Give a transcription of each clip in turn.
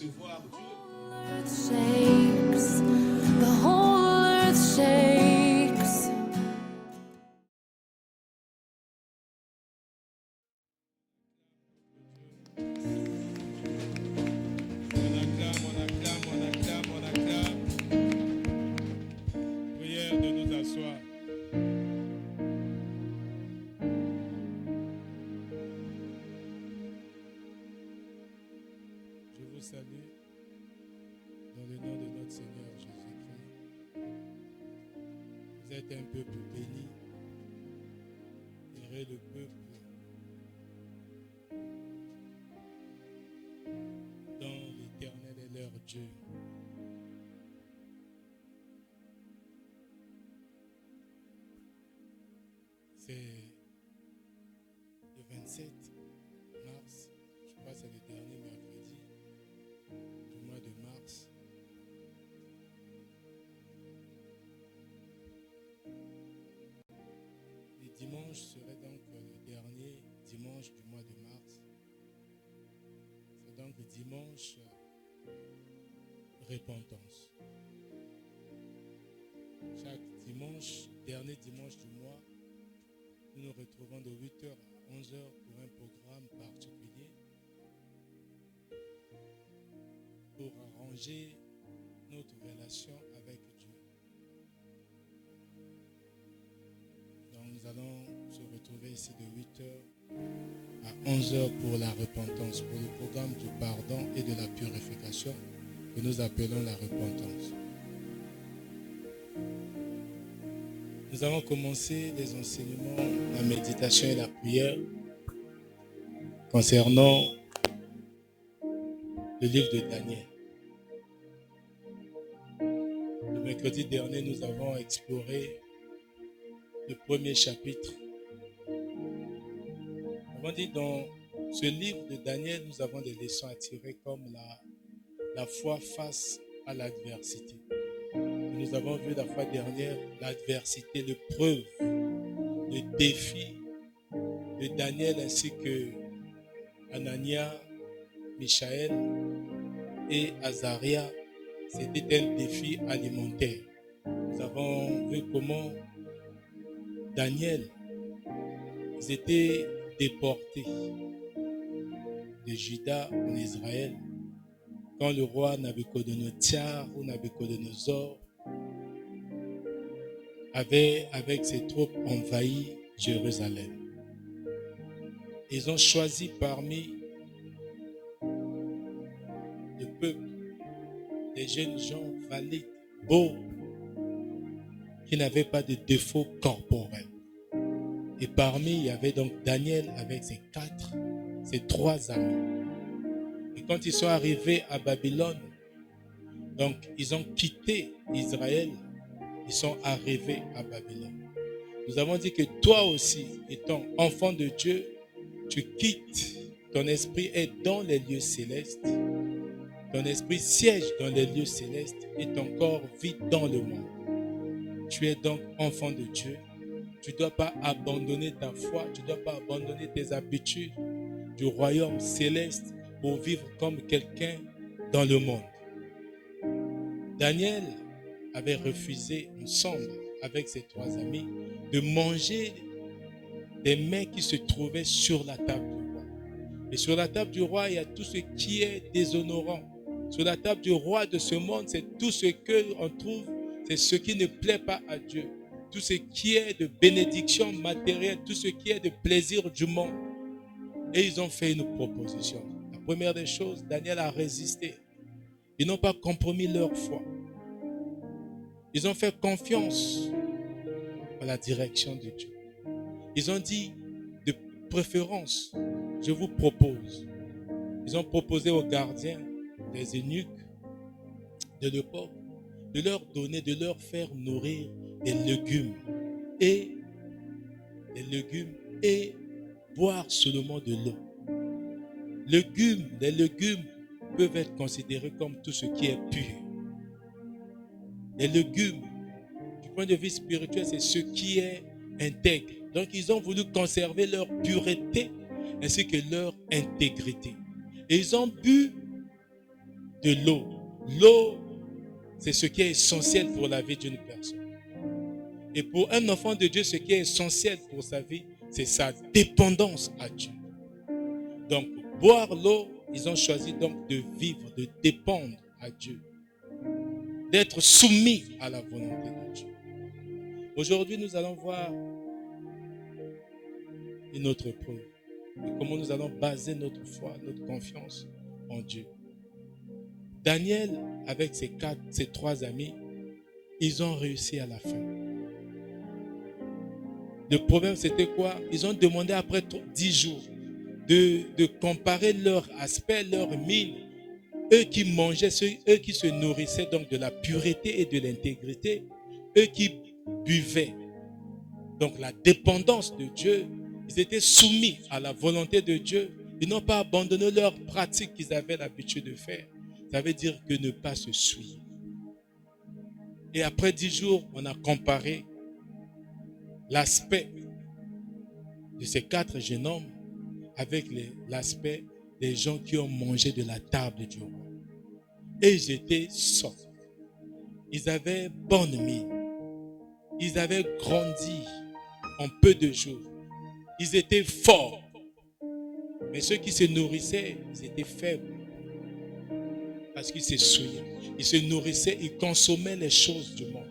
recevoir Dieu. Shakes, the whole earth shakes. On acclame. Prière de nous asseoir. Je vous salue dans le nom de notre Seigneur Jésus-Christ. Vous êtes un peuple béni. Heureux le peuple dont l'Éternel est leur Dieu. C'est le 27 mars, je crois que c'est le dernier mercredi du mois de mars. Le dimanche serait donc le dernier dimanche du mois de mars. C'est donc le dimanche repentance. Chaque dimanche, dernier dimanche du mois, nous nous retrouvons de 8h à 11h pour un programme particulier pour arranger notre relation avec Dieu. Donc nous allons se retrouver ici de 8h à 11h pour la repentance, pour le programme du pardon et de la purification que nous appelons la repentance. Nous avons commencé les enseignements, la méditation et la prière concernant le livre de Daniel. Le mercredi dernier, nous avons exploré le premier chapitre. Nous avons dit dans ce livre de Daniel, nous avons des leçons à tirer comme la foi face à l'adversité. Nous avons vu la fois dernière l'adversité, l'épreuve, le défi de Daniel ainsi que Anania, Michaël et Azaria. C'était un défi alimentaire. Nous avons vu comment Daniel, ils étaient déportés de Juda en Israël quand le roi Nabuchodonosor ou Nabuchodonosor avait avec ses troupes envahi Jérusalem. Ils ont choisi parmi le peuple des jeunes gens valides, beaux, qui n'avaient pas de défauts corporels. Et parmi, il y avait donc Daniel avec ses trois amis. Et quand ils sont arrivés à Babylone, donc ils ont quitté Israël, ils sont arrivés à Babylone. Nous avons dit que toi aussi, étant enfant de Dieu, tu quittes, ton esprit est dans les lieux célestes, ton esprit siège dans les lieux célestes et ton corps vit dans le monde. Tu es donc enfant de Dieu. Tu ne dois pas abandonner ta foi, tu ne dois pas abandonner tes habitudes du royaume céleste pour vivre comme quelqu'un dans le monde. Daniel avait refusé ensemble avec ses trois amis de manger des mets qui se trouvaient sur la table du roi. Et sur la table du roi, il y a tout ce qui est déshonorant. Sur la table du roi de ce monde, c'est tout ce qu'on trouve, c'est ce qui ne plaît pas à Dieu. Tout ce qui est de bénédiction matérielle, tout ce qui est de plaisir du monde. Et ils ont fait une proposition. La première des choses, Daniel a résisté. Ils n'ont pas compromis leur foi. Ils ont fait confiance à la direction de Dieu. Ils ont dit, de préférence, je vous propose. Ils ont proposé aux gardiens, des eunuques de l'époque, de leur donner, de leur faire nourrir des légumes et boire seulement de l'eau. Les légumes peuvent être considérés comme tout ce qui est pur. Les légumes, du point de vue spirituel, c'est ce qui est intègre. Donc, ils ont voulu conserver leur pureté ainsi que leur intégrité. Et ils ont bu de l'eau. L'eau, c'est ce qui est essentiel pour la vie d'une personne. Et pour un enfant de Dieu, ce qui est essentiel pour sa vie, c'est sa dépendance à Dieu. Donc, boire l'eau, ils ont choisi donc de vivre, de dépendre à Dieu, d'être soumis à la volonté de Dieu. Aujourd'hui, nous allons voir une autre preuve de comment nous allons baser notre foi, notre confiance en Dieu. Daniel, avec ses trois amis, ils ont réussi à la fin. Le problème, c'était quoi? Ils ont demandé après 10 jours de comparer leur aspect, leur mine. Eux qui mangeaient, eux qui se nourrissaient donc de la pureté et de l'intégrité, eux qui buvaient. Donc la dépendance de Dieu, ils étaient soumis à la volonté de Dieu. Ils n'ont pas abandonné leurs pratiques qu'ils avaient l'habitude de faire. Ça veut dire que ne pas se souiller. Et après 10 jours, on a comparé l'aspect de ces 4 jeunes hommes avec l'aspect des gens qui ont mangé de la table du roi. Et ils étaient sobres. Ils avaient bonne mine. Ils avaient grandi en peu de jours. Ils étaient forts. Mais ceux qui se nourrissaient, ils étaient faibles. Parce qu'ils se souillaient. Ils se nourrissaient, ils consommaient les choses du monde.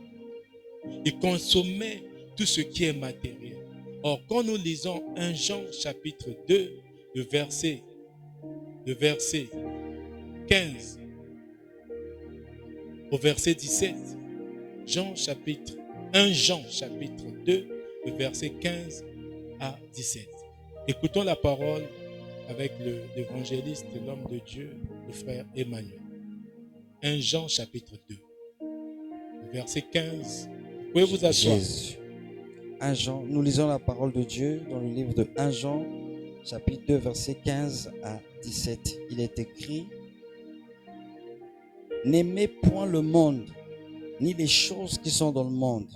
Ils consommaient tout ce qui est matériel. Or, quand nous lisons 1 Jean chapitre 2, le verset 15 au verset 17, 1 Jean chapitre 2, le verset 15 à 17. Écoutons la parole avec l'évangéliste, l'homme de Dieu, le frère Emmanuel. 1 Jean chapitre 2, le verset 15. Vous pouvez vous asseoir. Jésus. 1 Jean, nous lisons la parole de Dieu dans le livre de 1 Jean, chapitre 2, verset 15 à 17. Il est écrit: N'aimez point le monde, ni les choses qui sont dans le monde.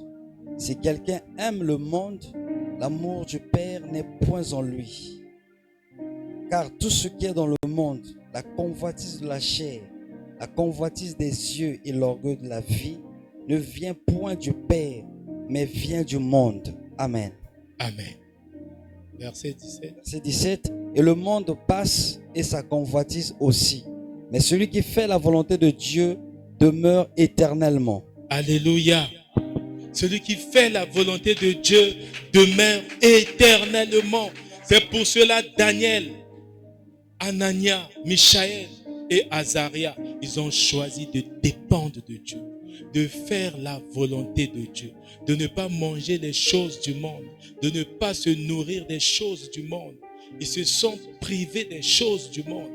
Si quelqu'un aime le monde, l'amour du Père n'est point en lui. Car tout ce qui est dans le monde, la convoitise de la chair, la convoitise des yeux et l'orgueil de la vie, ne vient point du Père, mais vient du monde. Amen. Amen. Verset 17. Verset 17. Et le monde passe et sa convoitise aussi. Mais celui qui fait la volonté de Dieu demeure éternellement. Alléluia. Celui qui fait la volonté de Dieu demeure éternellement. C'est pour cela Daniel, Anania, Michaël et Azaria, ils ont choisi de dépendre de Dieu, de faire la volonté de Dieu, de ne pas manger les choses du monde, de ne pas se nourrir des choses du monde. Ils se sont privés des choses du monde.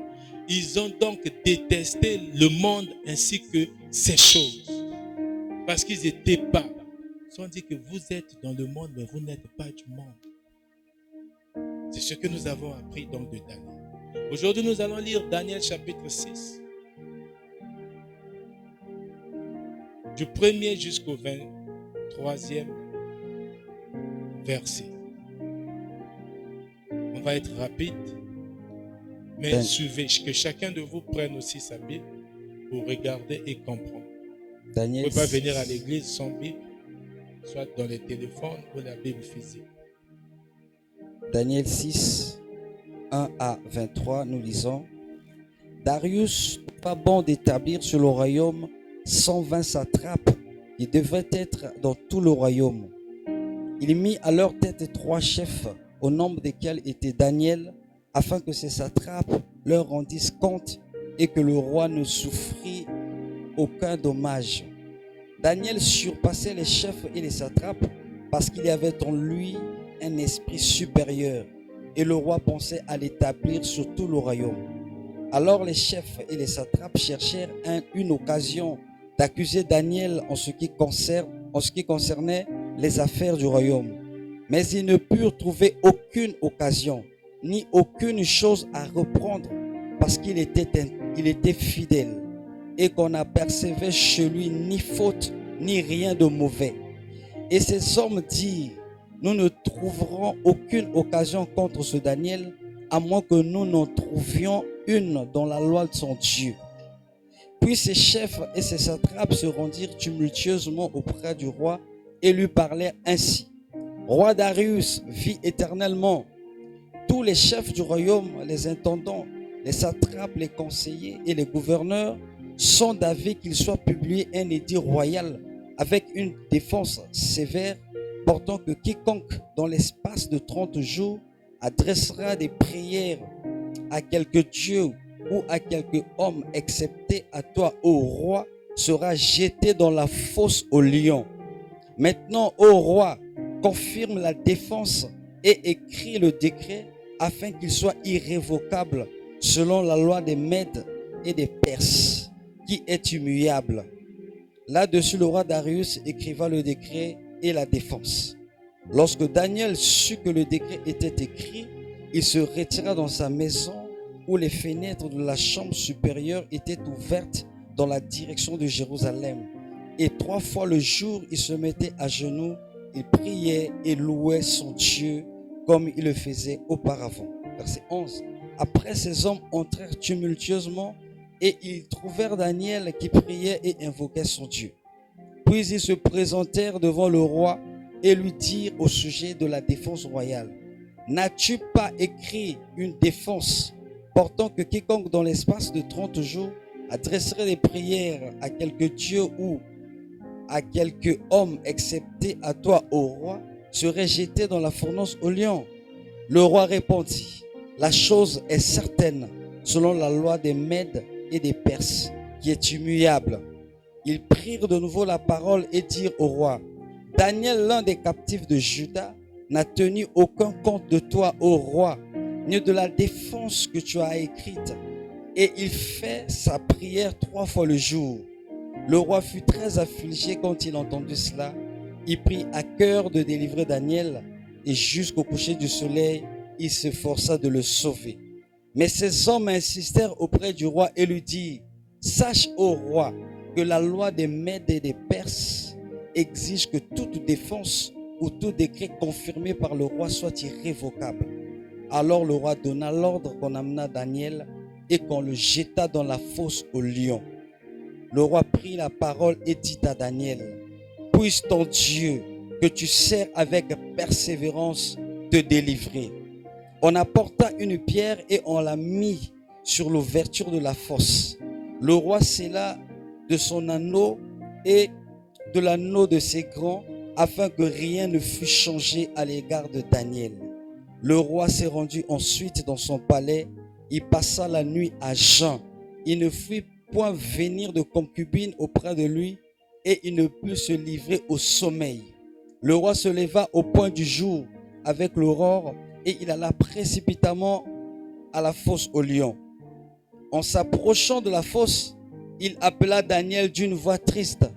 Ils ont donc détesté le monde ainsi que ces choses. Parce qu'ils n'étaient pas. Ils ont dit que vous êtes dans le monde, mais vous n'êtes pas du monde. C'est ce que nous avons appris donc de Daniel. Aujourd'hui, nous allons lire Daniel chapitre 6. Du 1er jusqu'au 23e verset. On va être rapide, mais suivez, que chacun de vous prenne aussi sa Bible pour regarder et comprendre. Daniel Vous ne pouvez pas venir à l'église sans Bible, soit dans les téléphones ou la Bible physique. Daniel 6, 1 à 23, nous lisons: Darius n'est pas bon d'établir sur le royaume 120 satrapes qui devaient être dans tout le royaume. Il mit à leur tête 3 chefs, au nombre desquels était Daniel, afin que ces satrapes leur rendissent compte et que le roi ne souffrit aucun dommage. Daniel surpassait les chefs et les satrapes parce qu'il y avait en lui un esprit supérieur et le roi pensait à l'établir sur tout le royaume. Alors les chefs et les satrapes cherchèrent une occasion d'accuser Daniel en ce qui concernait les affaires du royaume. Mais ils ne purent trouver aucune occasion, ni aucune chose à reprendre, parce qu'il était fidèle, et qu'on n'apercevait chez lui ni faute, ni rien de mauvais. Et ces hommes dirent: nous ne trouverons aucune occasion contre ce Daniel, à moins que nous n'en trouvions une dans la loi de son Dieu. Puis ses chefs et ses satrapes se rendirent tumultueusement auprès du roi et lui parlèrent ainsi. Roi Darius, vis éternellement. Tous les chefs du royaume, les intendants, les satrapes, les conseillers et les gouverneurs sont d'avis qu'il soit publié un édit royal avec une défense sévère portant que quiconque dans l'espace de 30 jours adressera des prières à quelque dieu ou à quelque homme excepté à toi, ô roi, sera jeté dans la fosse aux lions. Maintenant, ô roi, confirme la défense et écris le décret afin qu'il soit irrévocable selon la loi des Mèdes et des Perses, qui est immuable. Là-dessus, le roi Darius écriva le décret et la défense. Lorsque Daniel sut que le décret était écrit, il se retira dans sa maison où les fenêtres de la chambre supérieure étaient ouvertes dans la direction de Jérusalem. Et 3 fois le jour, il se mettait à genoux, il priait et louait son Dieu comme il le faisait auparavant. Verset 11. Après, ces hommes entrèrent tumultueusement et ils trouvèrent Daniel qui priait et invoquait son Dieu. Puis ils se présentèrent devant le roi et lui dirent au sujet de la défense royale: N'as-tu pas écrit une défense portant que quiconque dans l'espace de 30 jours adresserait des prières à quelque dieu ou à quelque homme excepté à toi, ô roi, serait jeté dans la fournaise aux lions? Le roi répondit: La chose est certaine selon la loi des Mèdes et des Perses, qui est immuable. Ils prirent de nouveau la parole et dirent au roi: Daniel, l'un des captifs de Juda, n'a tenu aucun compte de toi, ô roi, ni de la défense que tu as écrite, et il fait sa prière 3 fois le jour. Le roi fut très affligé quand il entendit cela. Il prit à cœur de délivrer Daniel, et jusqu'au coucher du soleil, il s'efforça de le sauver. Mais ces hommes insistèrent auprès du roi et lui dirent: Sache, ô roi, que la loi des Mèdes et des Perses exige que toute défense ou tout décret confirmé par le roi soit irrévocable. Alors le roi donna l'ordre qu'on amena Daniel et qu'on le jeta dans la fosse aux lions. Le roi prit la parole et dit à Daniel: Puisse ton Dieu, que tu sers avec persévérance, te délivrer. On apporta une pierre et on la mit sur l'ouverture de la fosse. Le roi scella de son anneau et de l'anneau de ses grands, afin que rien ne fût changé à l'égard de Daniel. Le roi s'est rendu ensuite dans son palais. Il passa la nuit à jeun. Il ne fit point venir de concubine auprès de lui, et il ne put se livrer au sommeil. Le roi se leva au point du jour avec l'aurore, et il alla précipitamment à la fosse aux lions. En s'approchant de la fosse, il appela Daniel d'une voix triste.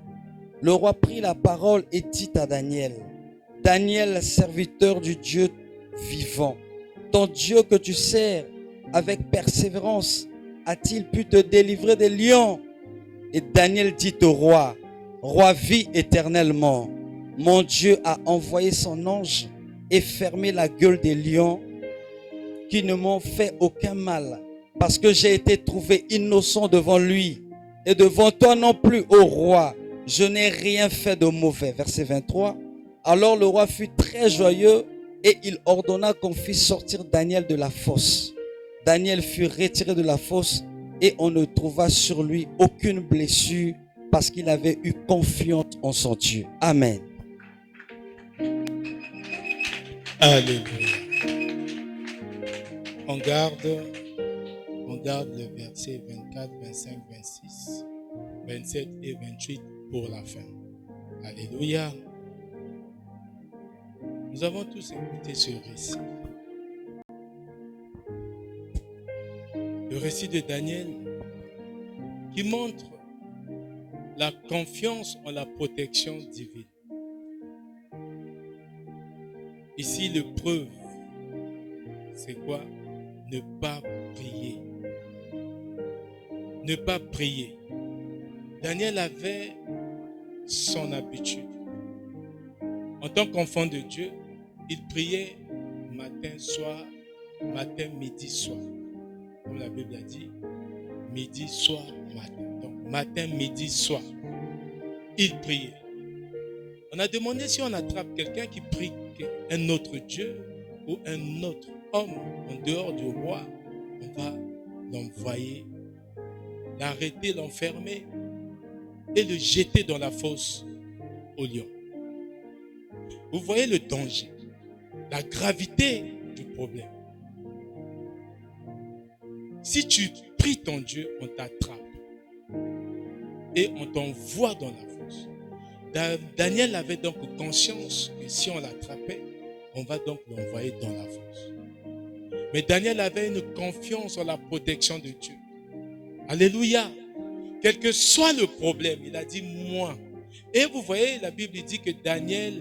Le roi prit la parole et dit à Daniel: Daniel, serviteur du Dieu vivant, ton Dieu que tu sers avec persévérance, a-t-il pu te délivrer des lions? Et Daniel dit au roi: Roi, vis éternellement. Mon Dieu a envoyé son ange et fermé la gueule des lions qui ne m'ont fait aucun mal, parce que j'ai été trouvé innocent devant lui et devant toi non plus, ô roi. Je n'ai rien fait de mauvais. Verset 23. Alors le roi fut très joyeux et il ordonna qu'on fît sortir Daniel de la fosse. Daniel fut retiré de la fosse et on ne trouva sur lui aucune blessure parce qu'il avait eu confiance en son Dieu. Amen. Alléluia. On garde le verset 24, 25, 26, 27 et 28 pour la fin. Alléluia. Nous avons tous écouté ce récit. Le récit de Daniel qui montre la confiance en la protection divine. Ici, le preuve, c'est quoi? Ne pas prier. Ne pas prier. Daniel avait son habitude. En tant qu'enfant de Dieu, il priait matin, soir, matin, midi, soir. Comme la Bible a dit, midi, soir, matin. Donc matin, midi, soir. Il priait. On a demandé si on attrape quelqu'un qui prie un autre Dieu ou un autre homme en dehors du roi, on va l'envoyer, l'arrêter, l'enfermer et le jeter dans la fosse au lion. Vous voyez le danger, la gravité du problème. Si tu pries ton Dieu, on t'attrape et on t'envoie dans la fosse. Daniel avait donc conscience que si on l'attrapait, on va donc l'envoyer dans la fosse. Mais Daniel avait une confiance en la protection de Dieu. Alléluia. Quel que soit le problème, il a dit moi. Et vous voyez, la Bible dit que Daniel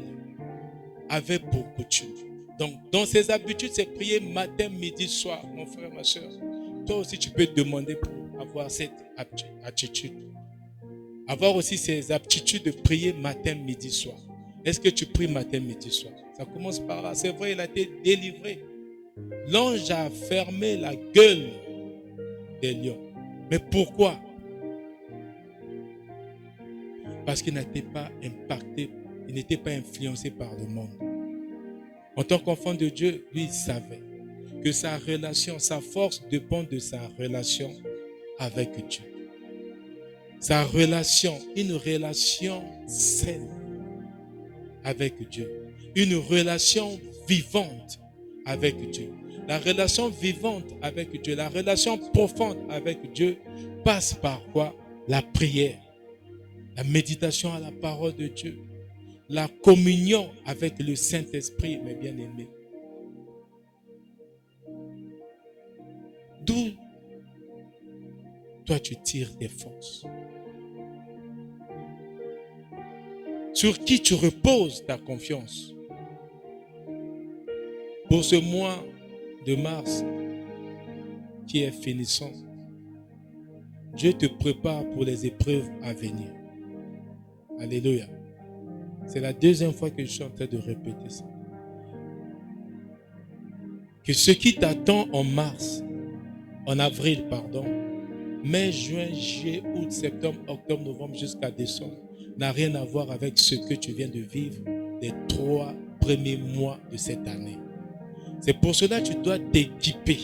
avait pour coutume. Donc, dans ses habitudes, c'est prier matin, midi, soir. Mon frère, ma soeur, toi aussi, tu peux demander pour avoir cette attitude. Avoir aussi ces aptitudes de prier matin, midi, soir. Est-ce que tu pries matin, midi, soir? Ça commence par là. C'est vrai, il a été délivré. L'ange a fermé la gueule des lions. Mais pourquoi? Parce qu'il n'était pas impacté, il n'était pas influencé par le monde. En tant qu'enfant de Dieu, lui, il savait que sa relation, sa force dépend de sa relation avec Dieu. Sa relation, une relation saine avec Dieu. Une relation vivante avec Dieu. La relation vivante avec Dieu, la relation profonde avec Dieu passe par quoi? La prière, la méditation à la parole de Dieu, la communion avec le Saint-Esprit, mes bien-aimés. D'où toi tu tires tes forces? Sur qui tu reposes ta confiance? Pour ce mois de mars qui est finissant, Dieu te prépare pour les épreuves à venir. Alléluia. C'est la deuxième fois que je suis en train de répéter ça. Que ce qui t'attend en mars, en avril, pardon, mai, juin, juillet, août, septembre, octobre, novembre jusqu'à décembre, n'a rien à voir avec ce que tu viens de vivre les 3 premiers mois de cette année. C'est pour cela que tu dois t'équiper.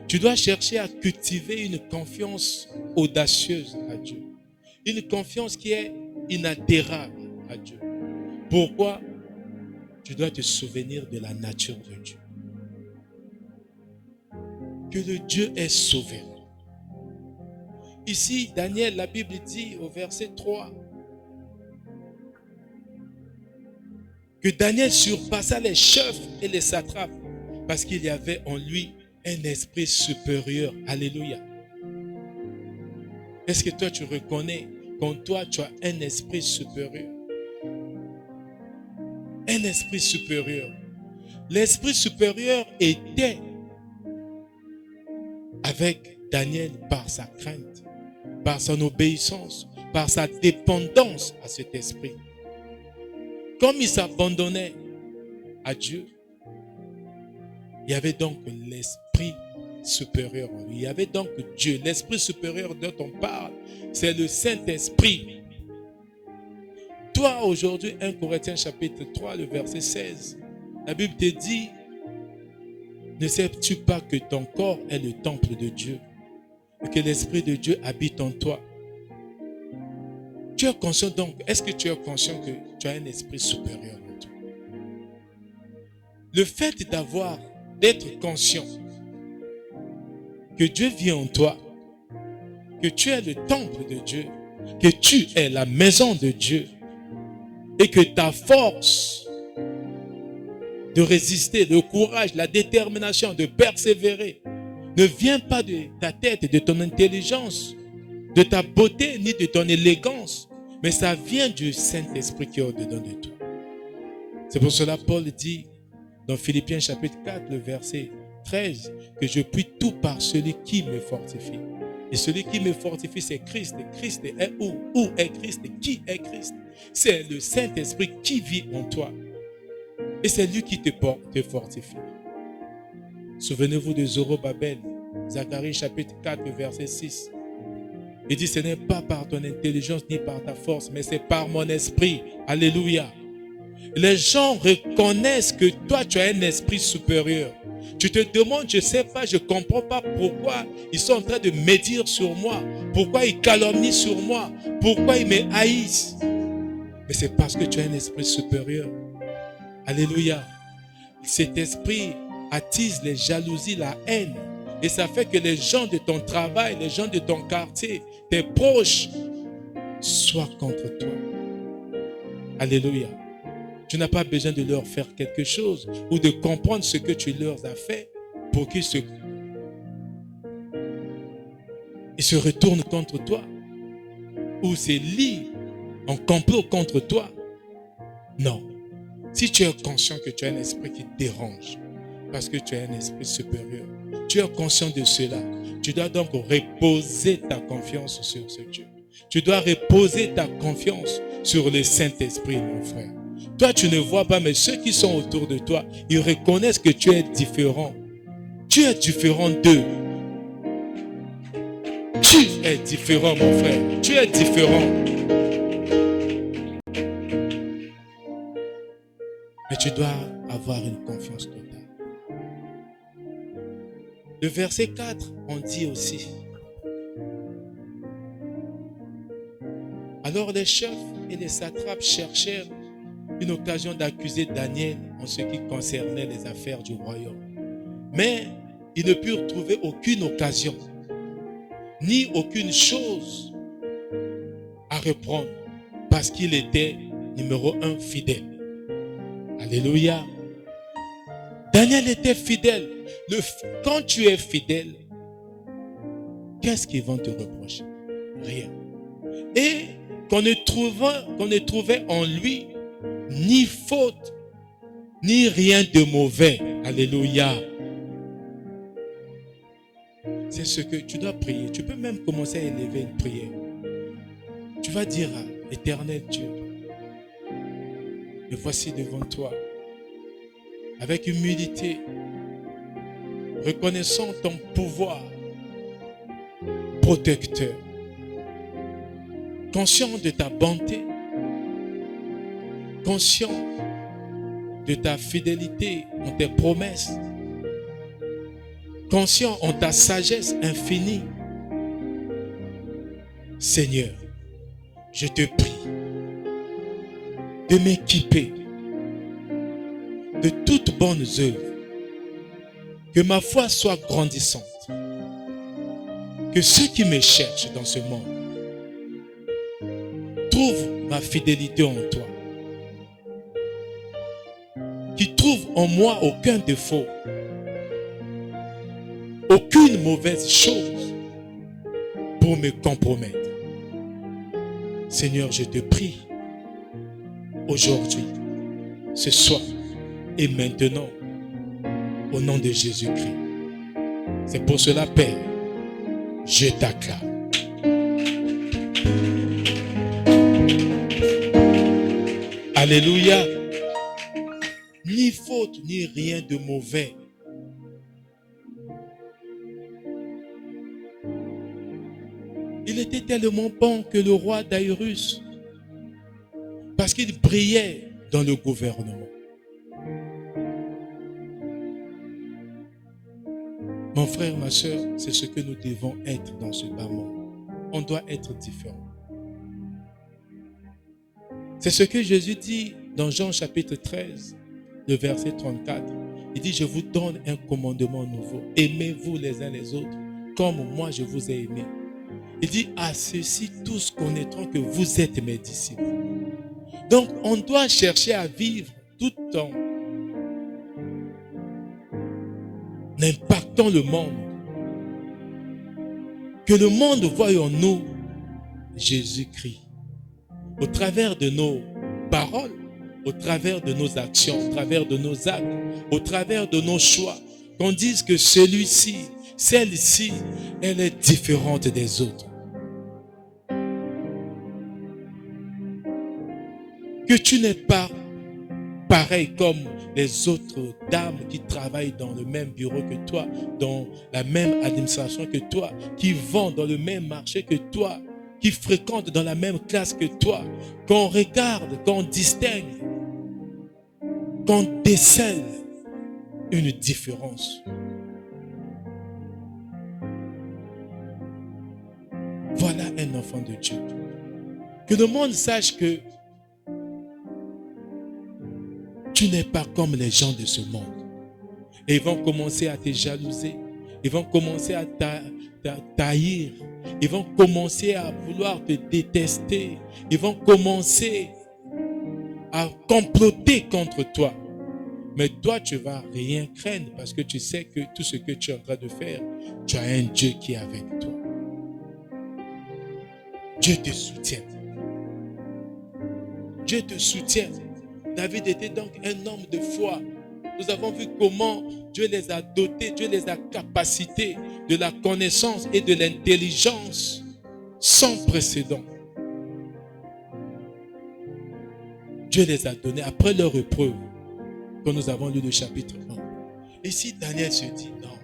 Tu dois chercher à cultiver une confiance audacieuse à Dieu. Une confiance qui est inaltérable à Dieu. Pourquoi? Tu dois te souvenir de la nature de Dieu. Que le Dieu est souverain. Ici, Daniel, la Bible dit au verset 3 que Daniel surpassa les chefs et les satrapes parce qu'il y avait en lui un esprit supérieur. Alléluia. Est-ce que toi tu reconnais qu'en toi tu as un esprit supérieur? Un esprit supérieur. L'esprit supérieur était avec Daniel par sa crainte, par son obéissance, par sa dépendance à cet esprit. Comme il s'abandonnait à Dieu, il y avait donc l'esprit supérieur en lui. Il y avait donc Dieu. L'esprit supérieur dont on parle, c'est le Saint-Esprit. Toi, aujourd'hui, 1 Corinthiens chapitre 3, le verset 16, la Bible te dit, ne sais-tu pas que ton corps est le temple de Dieu et que l'Esprit de Dieu habite en toi? Tu es conscient donc, est-ce que tu es conscient que tu as un esprit supérieur en toi? Le fait d'être conscient que Dieu vit en toi, que tu es le temple de Dieu, que tu es la maison de Dieu et que ta force de résister, le courage, la détermination de persévérer ne vient pas de ta tête, de ton intelligence, de ta beauté ni de ton élégance, mais ça vient du Saint-Esprit qui est au-dedans de toi. C'est pour cela Paul dit dans Philippiens chapitre 4, le verset 13, que je puis tout par celui qui me fortifie. Et celui qui me fortifie, c'est Christ. Et Christ est où? Où est Christ? Et qui est Christ? C'est le Saint-Esprit qui vit en toi. Et c'est lui qui te fortifie. Souvenez-vous de Zorobabel. Zacharie chapitre 4, verset 6. Il dit, ce n'est pas par ton intelligence ni par ta force, mais c'est par mon esprit. Alléluia. Les gens reconnaissent que toi, tu as un esprit supérieur. Tu te demandes, je ne sais pas, je ne comprends pas pourquoi ils sont en train de médire sur moi, pourquoi ils calomnient sur moi, pourquoi ils me haïssent. Mais c'est parce que tu as un esprit supérieur. Alléluia. Cet esprit attise les jalousies, la haine. Et ça fait que les gens de ton travail, les gens de ton quartier, tes proches, soient contre toi. Alléluia. Tu n'as pas besoin de leur faire quelque chose ou de comprendre ce que tu leur as fait pour qu'ils se retournent contre toi ou se lient en complot contre toi. Non. Si tu es conscient que tu as un esprit qui te dérange parce que tu as un esprit supérieur, tu es conscient de cela, tu dois donc reposer ta confiance sur ce Dieu. Tu dois reposer ta confiance sur le Saint-Esprit, mon frère. Toi, tu ne vois pas, mais ceux qui sont autour de toi, ils reconnaissent que tu es différent. Tu es différent d'eux. Tu es différent, mon frère. Tu es différent. Mais tu dois avoir une confiance totale. Le verset 4, on dit aussi. Alors les chefs et les satrapes cherchèrent une occasion d'accuser Daniel en ce qui concernait les affaires du royaume. Mais ils ne purent trouver aucune occasion, ni aucune chose à reprendre, parce qu'il était numéro 1 fidèle. Alléluia. Daniel était fidèle. Quand tu es fidèle, qu'est-ce qu'ils vont te reprocher? Rien. Et qu'on ne trouvait en lui ni faute, ni rien de mauvais. Alléluia. C'est ce que tu dois prier. Tu peux même commencer à élever une prière. Tu vas dire à l'Éternel Dieu, me voici devant toi, avec humilité, reconnaissant ton pouvoir protecteur, conscient de ta bonté, conscient de ta fidélité en tes promesses, conscient en ta sagesse infinie. Seigneur, je te prie de m'équiper de toutes bonnes œuvres, que ma foi soit grandissante, que ceux qui me cherchent dans ce monde trouvent ma fidélité en toi, qui trouvent en moi aucun défaut, aucune mauvaise chose pour me compromettre. Seigneur, je te prie aujourd'hui, ce soir et maintenant, au nom de Jésus-Christ. C'est pour cela, Père, je t'acclame. Alléluia. Ni faute, ni rien de mauvais. Il était tellement bon que le roi Daïrus, parce qu'il brillait dans le gouvernement. Mon frère, ma soeur, c'est ce que nous devons être dans ce bas monde. On doit être différent. C'est ce que Jésus dit dans Jean chapitre 13, le verset 34. Il dit, je vous donne un commandement nouveau. Aimez-vous les uns les autres comme moi je vous ai aimé. Il dit, à ceux-ci tous connaîtront que vous êtes mes disciples. Donc, on doit chercher à vivre tout en impactant le monde. Que le monde voie en nous Jésus-Christ. Au travers de nos paroles, au travers de nos actions, au travers de nos actes, au travers de nos choix. Qu'on dise que celui-ci, celle-ci, elle est différente des autres. Que tu n'es pas pareil comme les autres dames qui travaillent dans le même bureau que toi, dans la même administration que toi, qui vendent dans le même marché que toi, qui fréquentent dans la même classe que toi, qu'on regarde, qu'on distingue, qu'on décèle une différence. Voilà un enfant de Dieu. Que le monde sache que tu n'es pas comme les gens de ce monde. Et ils vont commencer à te jalouser. Ils vont commencer à t'haïr. Ils vont commencer à vouloir te détester. Ils vont commencer à comploter contre toi. Mais toi, tu ne vas rien craindre parce que tu sais que tout ce que tu es en train de faire, tu as un Dieu qui est avec toi. Dieu te soutient. Dieu te soutient. David était donc un homme de foi. Nous avons vu comment Dieu les a dotés, Dieu les a capacités de la connaissance et de l'intelligence sans précédent. Dieu les a donnés après leur épreuve, quand nous avons lu le chapitre 1. Et si Daniel se dit non,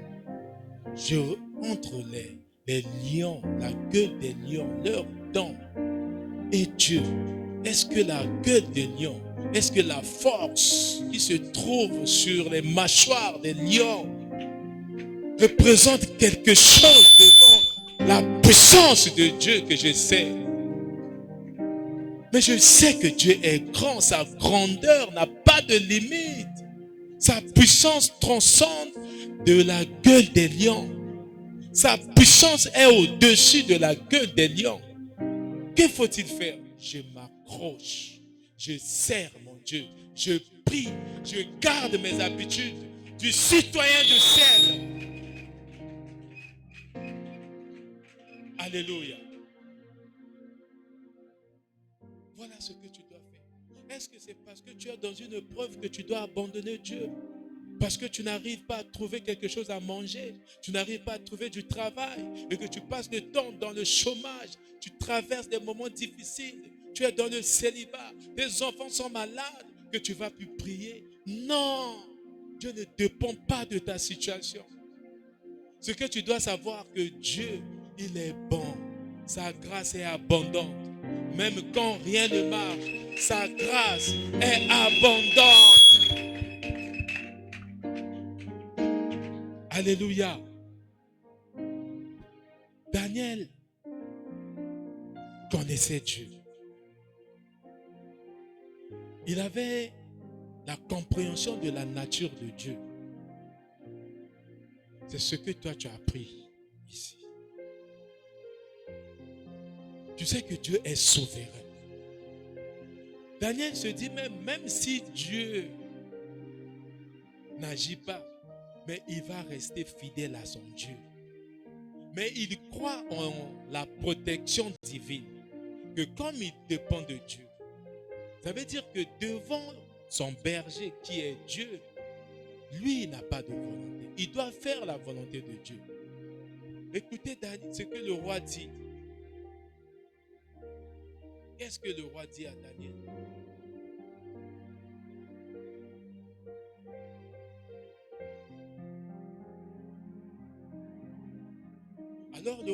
entre les lions, la gueule des lions, leurs dents et Dieu, est-ce que la gueule des lions, est-ce que la force qui se trouve sur les mâchoires des lions représente quelque chose devant la puissance de Dieu que je sais? Mais je sais que Dieu est grand, sa grandeur n'a pas de limite. Sa puissance transcende de la gueule des lions. Sa puissance est au-dessus de la gueule des lions. Que faut-il faire? Je m'accroche, je sers mon Dieu, je prie, je garde mes habitudes du citoyen de ciel. Alléluia. Voilà ce que tu dois faire. Est-ce que c'est parce que tu es dans une épreuve que tu dois abandonner Dieu? Parce que tu n'arrives pas à trouver quelque chose à manger, tu n'arrives pas à trouver du travail et que tu passes le temps dans le chômage, tu traverses des moments difficiles, tu es dans le célibat, tes enfants sont malades, que tu vas plus prier? Non, Dieu ne dépend pas de ta situation. Ce que tu dois savoir, que Dieu, il est bon, sa grâce est abondante. Même quand rien ne marche, sa grâce est abondante. Alléluia. Daniel connaissait Dieu. Il avait la compréhension de la nature de Dieu. C'est ce que toi tu as appris ici. Tu sais que Dieu est souverain. Daniel se dit même si Dieu n'agit pas, mais il va rester fidèle à son Dieu. Mais il croit en la protection divine. Que comme il dépend de Dieu, ça veut dire que devant son berger qui est Dieu, lui n'a pas de volonté. Il doit faire la volonté de Dieu. Écoutez ce que le roi dit. Qu'est-ce que le roi dit à Daniel? Alors le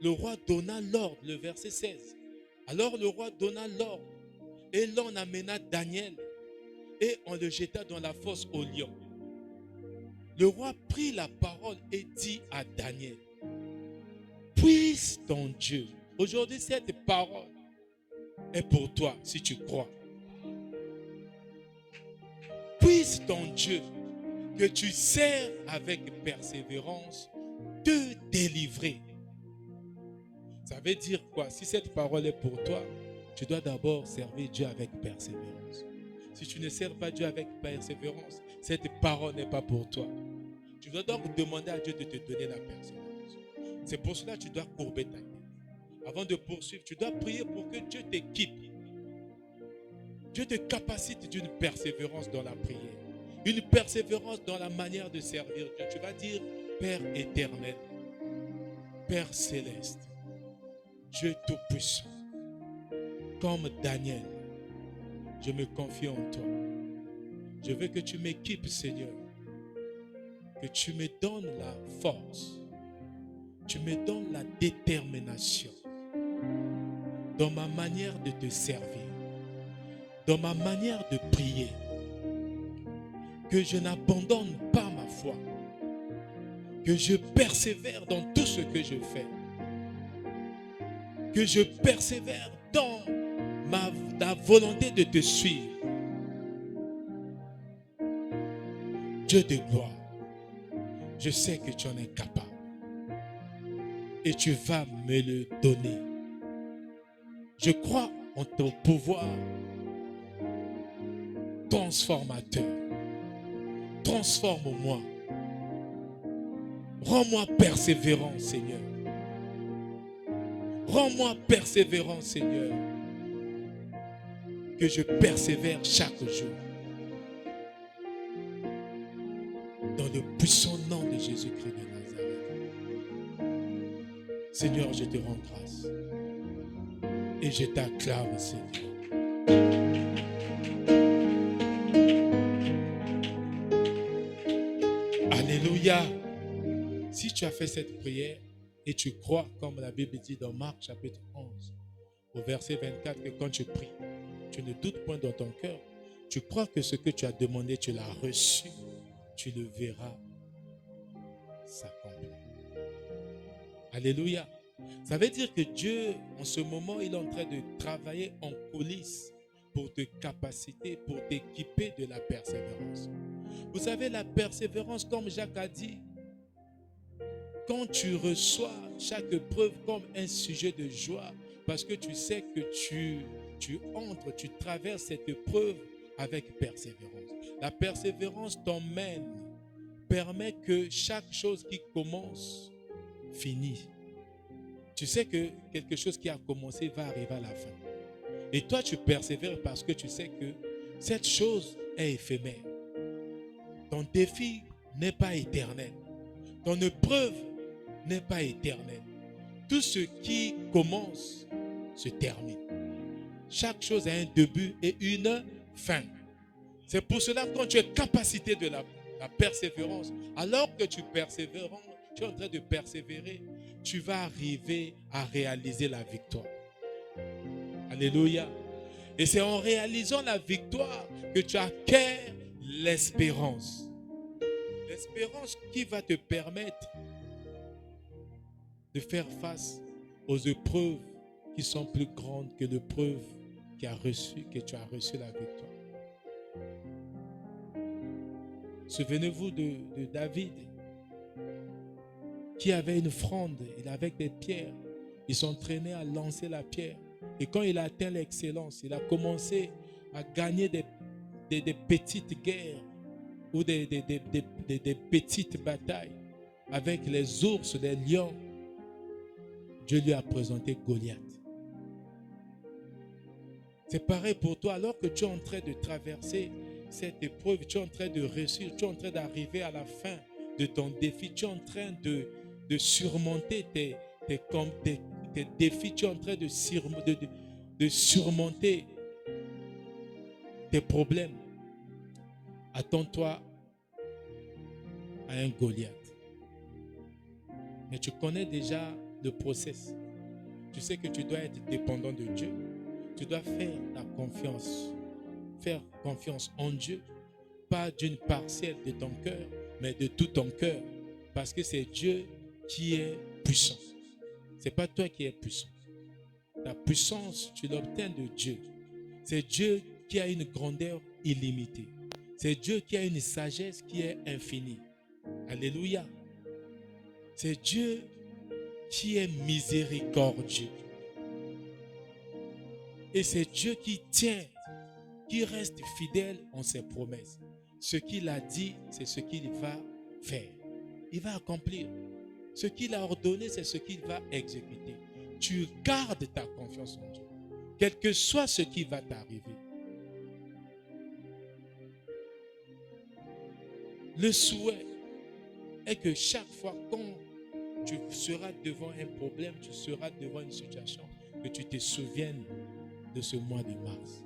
roi donna l'ordre, le verset 16. Alors le roi donna l'ordre et l'on amena Daniel et on le jeta dans la fosse aux lions. Le roi prit la parole et dit à Daniel, puisse ton Dieu. Aujourd'hui, cette parole est pour toi si tu crois. Puisse ton Dieu, que tu sers avec persévérance, te délivrer. Ça veut dire quoi? Si cette parole est pour toi, tu dois d'abord servir Dieu avec persévérance. Si tu ne sers pas Dieu avec persévérance, cette parole n'est pas pour toi. Tu dois donc demander à Dieu de te donner la persévérance. C'est pour cela que tu dois courber ta tête. Avant de poursuivre, tu dois prier pour que Dieu t'équipe. Dieu te capacite d'une persévérance dans la prière. Une persévérance dans la manière de servir Dieu. Tu vas dire, Père éternel, Père céleste, Dieu tout-puissant, comme Daniel, je me confie en toi. Je veux que tu m'équipes, Seigneur. Que tu me donnes la force. Tu me donnes la détermination dans ma manière de te servir, dans ma manière de prier. Que je n'abandonne pas ma foi. Que je persévère dans tout ce que je fais. Que je persévère dans la volonté de te suivre. Dieu de gloire, je sais que tu en es capable. Et tu vas me le donner. Je crois en ton pouvoir transformateur. Transforme-moi. Rends-moi persévérant, Seigneur. Rends-moi persévérant, Seigneur. Que je persévère chaque jour. Dans le puissant nom de Jésus-Christ de Nazareth. Seigneur, je te rends grâce. Et je t'acclame, Seigneur. Alléluia. Si tu as fait cette prière et tu crois, comme la Bible dit dans Marc chapitre 11, au verset 24, que quand tu pries, tu ne doutes point dans ton cœur, tu crois que ce que tu as demandé, tu l'as reçu, tu le verras s'accomplir. Alléluia. Ça veut dire que Dieu, en ce moment, il est en train de travailler en coulisses pour te capaciter, pour t'équiper de la persévérance. Vous savez, la persévérance, comme Jacques a dit, quand tu reçois chaque épreuve comme un sujet de joie, parce que tu sais que tu entres, tu traverses cette épreuve avec persévérance. La persévérance t'emmène, permet que chaque chose qui commence finit. Tu sais que quelque chose qui a commencé va arriver à la fin. Et toi, tu persévères parce que tu sais que cette chose est éphémère. Ton défi n'est pas éternel. Ton épreuve n'est pas éternelle. Tout ce qui commence se termine. Chaque chose a un début et une fin. C'est pour cela que quand tu es capacité de la persévérance, alors que tu persévères, tu es en train de persévérer, tu vas arriver à réaliser la victoire. Alléluia. Et c'est en réalisant la victoire que tu acquiers l'espérance. L'espérance qui va te permettre de faire face aux épreuves qui sont plus grandes que l'épreuve que tu as reçu la victoire. Souvenez-vous de David qui avait une fronde, il avait des pierres. Il s'entraînait à lancer la pierre. Et quand il a atteint l'excellence, il a commencé à gagner des petites guerres ou des petites batailles avec les ours, les lions. Dieu lui a présenté Goliath. C'est pareil pour toi. Alors que tu es en train de traverser cette épreuve, tu es en train de réussir, tu es en train d'arriver à la fin de ton défi, tu es en train de surmonter tes défis, tu es en train de surmonter tes problèmes. Attends-toi à un Goliath. Mais tu connais déjà le process. Tu sais que tu dois être dépendant de Dieu. Tu dois faire confiance en Dieu, pas d'une partielle de ton cœur, mais de tout ton cœur, parce que c'est Dieu qui est puissant. C'est pas toi qui es puissant. La puissance, tu l'obtiens de Dieu. C'est Dieu qui a une grandeur illimitée. C'est Dieu qui a une sagesse qui est infinie. Alléluia. C'est Dieu qui est miséricordieux. Et c'est Dieu qui tient, qui reste fidèle en ses promesses. Ce qu'il a dit, c'est ce qu'il va faire. Il va accomplir. Ce qu'il a ordonné, c'est ce qu'il va exécuter. Tu gardes ta confiance en Dieu. Quel que soit ce qui va t'arriver. Le souhait est que chaque fois quand tu seras devant un problème, tu seras devant une situation, que tu te souviennes de ce mois de mars.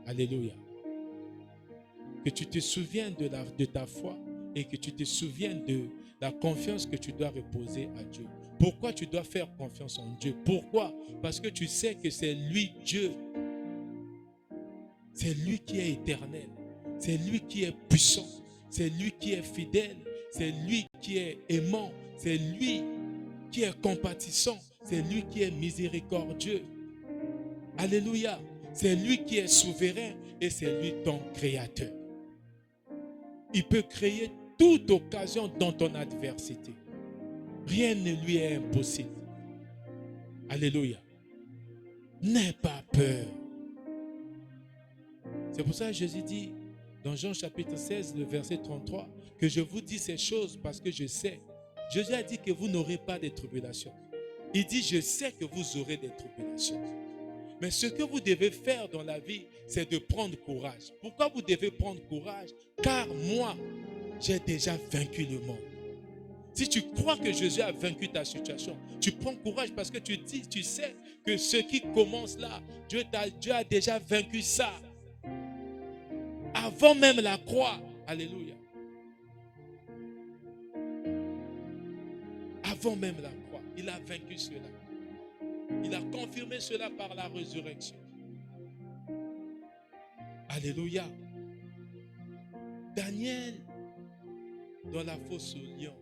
Alléluia. Que tu te souviennes de ta foi et que tu te souviennes de la confiance que tu dois reposer à Dieu. Pourquoi tu dois faire confiance en Dieu? Pourquoi? Parce que tu sais que c'est lui Dieu. C'est lui qui est éternel. C'est lui qui est puissant. C'est lui qui est fidèle. C'est lui qui est aimant. C'est lui qui est compatissant. C'est lui qui est miséricordieux. Alléluia. C'est lui qui est souverain et c'est lui ton créateur. Il peut créer toute occasion dans ton adversité. Rien ne lui est impossible. Alléluia. N'aie pas peur. C'est pour ça que Jésus dit dans Jean chapitre 16, le verset 33, que je vous dis ces choses parce que je sais. Jésus a dit que vous n'aurez pas de tribulations. Il dit, je sais que vous aurez des tribulations. Mais ce que vous devez faire dans la vie, c'est de prendre courage. Pourquoi vous devez prendre courage? Car moi, j'ai déjà vaincu le monde. Si tu crois que Jésus a vaincu ta situation, tu prends courage parce que tu sais que ce qui commence là, Dieu a déjà vaincu ça. Avant même la croix. Alléluia. Avant même la croix, il a vaincu cela. Il a confirmé cela par la résurrection. Alléluia. Daniel, dans la fosse au lion.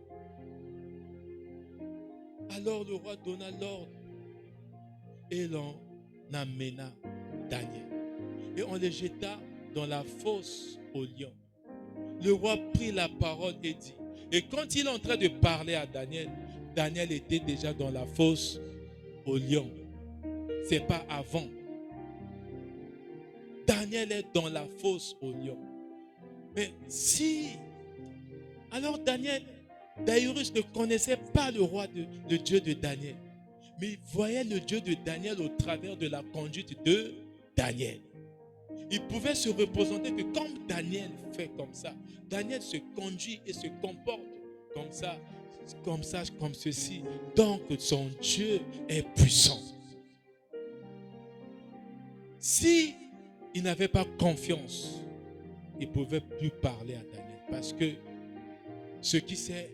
Alors le roi donna l'ordre et l'on amena Daniel. Et on le jeta dans la fosse au lion. Le roi prit la parole et dit, et quand il est en train de parler à Daniel, Daniel était déjà dans la fosse au lion. C'est pas avant. Daniel est dans la fosse au lion. Mais si, alors Daïrus ne connaissait pas le roi, le Dieu de Daniel. Mais il voyait le Dieu de Daniel au travers de la conduite de Daniel. Il pouvait se représenter que comme Daniel fait comme ça, Daniel se conduit et se comporte comme ça, comme ceci. Donc son Dieu est puissant. Si il n'avait pas confiance, il ne pouvait plus parler à Daniel. Parce que ce qui s'est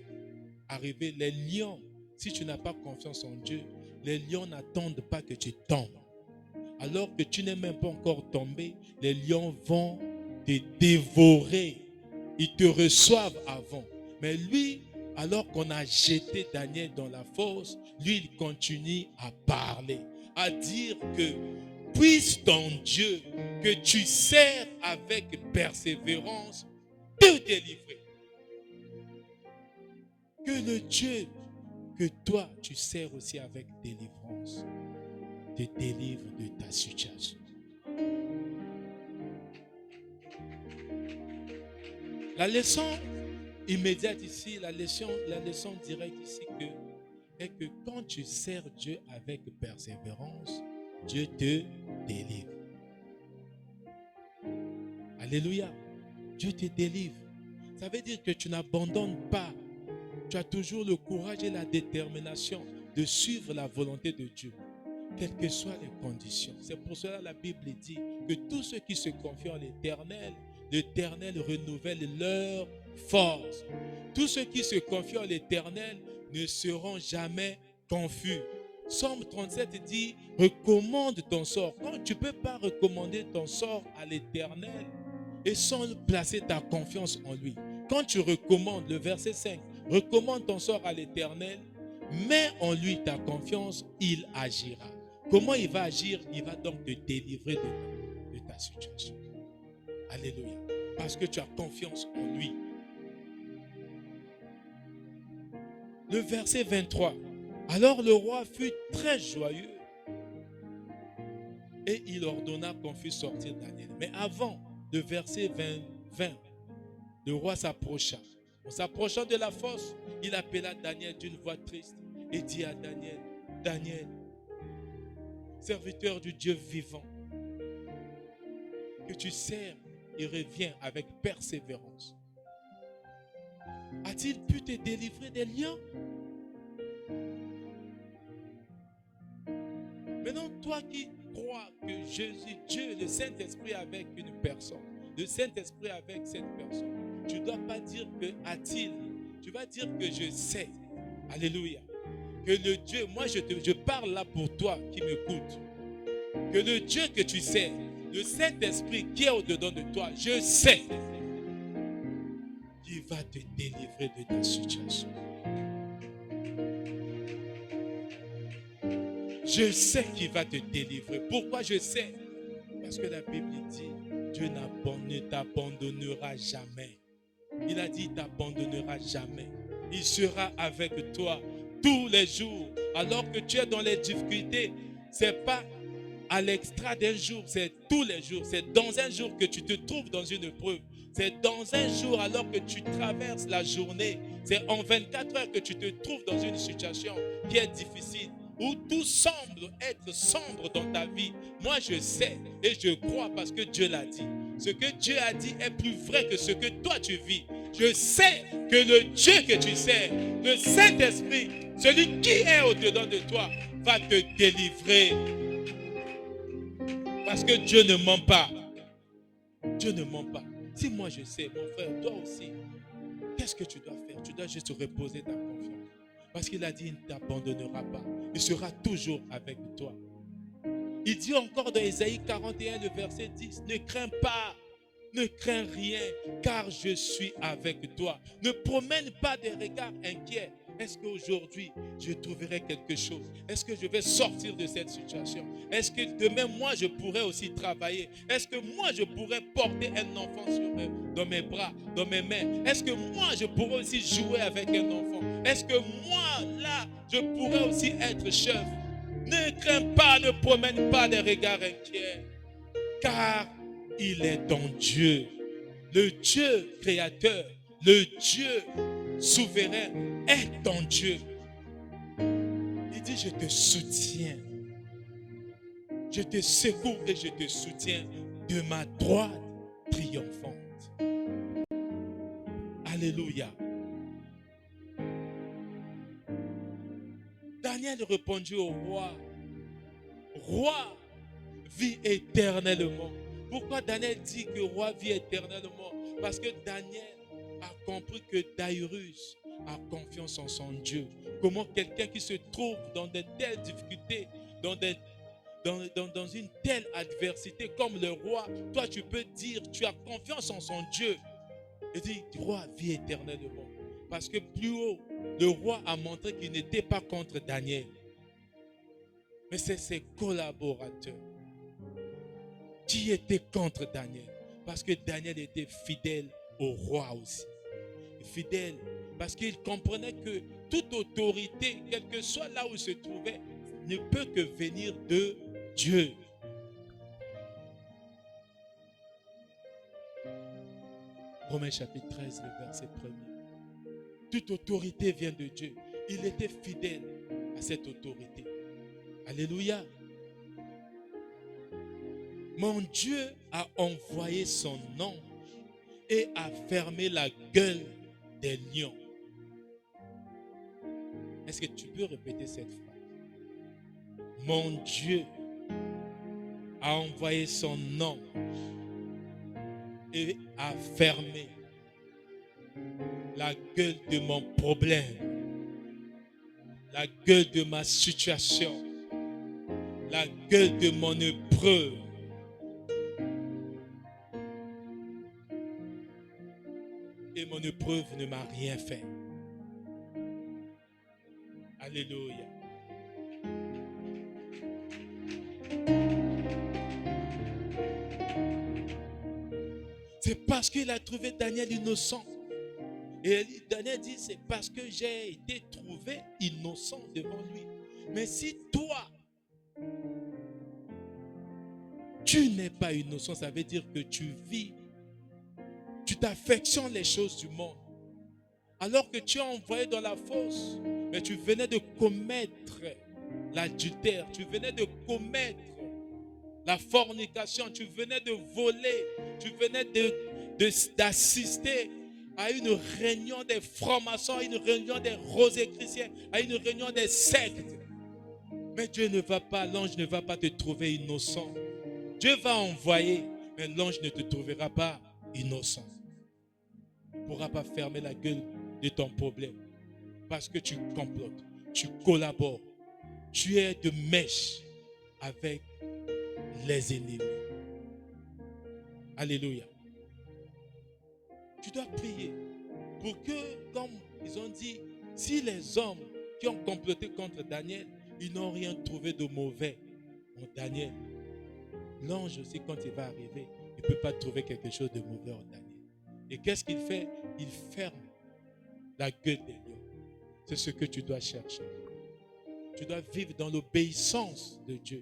arrivé, les lions, si tu n'as pas confiance en Dieu, les lions n'attendent pas que tu tombes. Alors que tu n'es même pas encore tombé, les lions vont te dévorer. Ils te reçoivent avant. Mais lui, alors qu'on a jeté Daniel dans la fosse, lui, il continue à parler, à dire que puisse ton Dieu que tu sers avec persévérance te délivrer. Que le Dieu que toi tu sers aussi avec délivrance te délivre de ta situation. La leçon immédiate ici, la leçon directe ici est que quand tu sers Dieu avec persévérance, Dieu te délivre. Alléluia. Dieu te délivre. Ça veut dire que tu n'abandonnes pas. Tu as toujours le courage et la détermination de suivre la volonté de Dieu, quelles que soient les conditions. C'est pour cela que la Bible dit que tous ceux qui se confient en l'Éternel, l'Éternel renouvelle leur force. Tous ceux qui se confient en l'Éternel ne seront jamais confus. Psaume 37 dit, recommande ton sort. Quand tu ne peux pas recommander ton sort à l'Éternel et sans placer ta confiance en lui. Quand tu recommandes, le verset 5, recommande ton sort à l'Éternel, mets en lui ta confiance, il agira. Comment il va agir? Il va donc te délivrer de ta situation. Alléluia. Parce que tu as confiance en lui. Le verset 23. Alors le roi fut très joyeux et il ordonna qu'on fût sortir Daniel. Mais avant, le verset 20, le roi s'approcha. En s'approchant de la fosse, il appela Daniel d'une voix triste et dit à Daniel, Daniel, serviteur du Dieu vivant, que tu sers et reviens avec persévérance. A-t-il pu te délivrer des lions? Maintenant, toi qui crois que Jésus, Dieu, le Saint-Esprit avec une personne, le Saint-Esprit avec cette personne, tu ne dois pas dire que a-t-il, tu vas dire que je sais. Alléluia. Que le Dieu, moi je parle là pour toi qui m'écoute. Que le Dieu que tu sais, le Saint-Esprit qui est au-dedans de toi, je sais qu'il va te délivrer de ta situation. Je sais qu'il va te délivrer. Pourquoi je sais? Parce que la Bible dit, Dieu ne t'abandonnera jamais. Il a dit, il ne t'abandonnera jamais. Il sera avec toi tous les jours. Alors que tu es dans les difficultés, ce n'est pas à l'extra d'un jour, c'est tous les jours. C'est dans un jour que tu te trouves dans une épreuve. C'est dans un jour alors que tu traverses la journée. C'est en 24 heures que tu te trouves dans une situation qui est difficile, où tout semble être sombre dans ta vie. Moi, je sais et je crois parce que Dieu l'a dit. Ce que Dieu a dit est plus vrai que ce que toi tu vis. Je sais que le Dieu que tu sais, le Saint-Esprit, celui qui est au-dedans de toi, va te délivrer. Parce que Dieu ne ment pas. Dieu ne ment pas. Si moi je sais, mon frère, toi aussi, qu'est-ce que tu dois faire? Tu dois juste reposer ta confiance. Parce qu'il a dit, il ne t'abandonnera pas. Il sera toujours avec toi. Il dit encore dans Ésaïe 41, le verset 10, ne crains pas, ne crains rien, car je suis avec toi. Ne promène pas des regards inquiets. Est-ce qu'aujourd'hui, je trouverai quelque chose? Est-ce que je vais sortir de cette situation? Est-ce que demain, moi, je pourrais aussi travailler? Est-ce que moi, je pourrais porter un enfant dans mes bras, dans mes mains? Est-ce que moi, je pourrais aussi jouer avec un enfant? Est-ce que moi, là, je pourrais aussi être chef? Ne crains pas, ne promène pas des regards inquiets, car il est ton Dieu, le Dieu créateur, le Dieu souverain est ton Dieu. Il dit, je te soutiens, je te secours et je te soutiens de ma droite triomphante. Alléluia. Daniel répondit au roi, roi, vis éternellement. Pourquoi Daniel dit que roi vit éternellement? Parce que Daniel a compris que Daïrus a confiance en son Dieu. Comment quelqu'un qui se trouve dans de telles difficultés, dans une telle adversité comme le roi, toi tu peux dire, tu as confiance en son Dieu. Et dit, roi vit éternellement. Parce que plus haut, le roi a montré qu'il n'était pas contre Daniel. Mais c'est ses collaborateurs qui étaient contre Daniel. Parce que Daniel était fidèle au roi aussi. Fidèle. Parce qu'il comprenait que toute autorité, quel que soit là où il se trouvait, ne peut que venir de Dieu. Romains chapitre 13, le verset 1er. Toute autorité vient de Dieu. Il était fidèle à cette autorité. Alléluia. Mon Dieu a envoyé son ange et a fermé la gueule des lions. Est-ce que tu peux répéter cette phrase? Mon Dieu a envoyé son ange et a fermé la gueule de mon problème, la gueule de ma situation, la gueule de mon épreuve. Et mon épreuve ne m'a rien fait. Alléluia. C'est parce qu'il a trouvé Daniel innocent. Et Daniel dit, c'est parce que j'ai été trouvé innocent devant lui. Mais si toi, tu n'es pas innocent, ça veut dire que tu vis, tu t'affectionnes les choses du monde. Alors que tu es envoyé dans la fosse, mais tu venais de commettre l'adultère, tu venais de commettre la fornication, tu venais de voler, tu venais d'assister à une réunion des francs-maçons, à une réunion des rosicruciens, à une réunion des sectes. Mais Dieu ne va pas, l'ange ne va pas te trouver innocent. Dieu va envoyer, mais l'ange ne te trouvera pas innocent. Il ne pourra pas fermer la gueule de ton problème parce que tu complotes, tu collabores, tu es de mèche avec les ennemis. Alléluia. Tu dois prier pour que, comme ils ont dit, si les hommes qui ont comploté contre Daniel, ils n'ont rien trouvé de mauvais en Daniel, l'ange aussi, quand il va arriver, il ne peut pas trouver quelque chose de mauvais en Daniel. Et qu'est-ce qu'il fait? Il ferme la gueule des lions. C'est ce que tu dois chercher. Tu dois vivre dans l'obéissance de Dieu.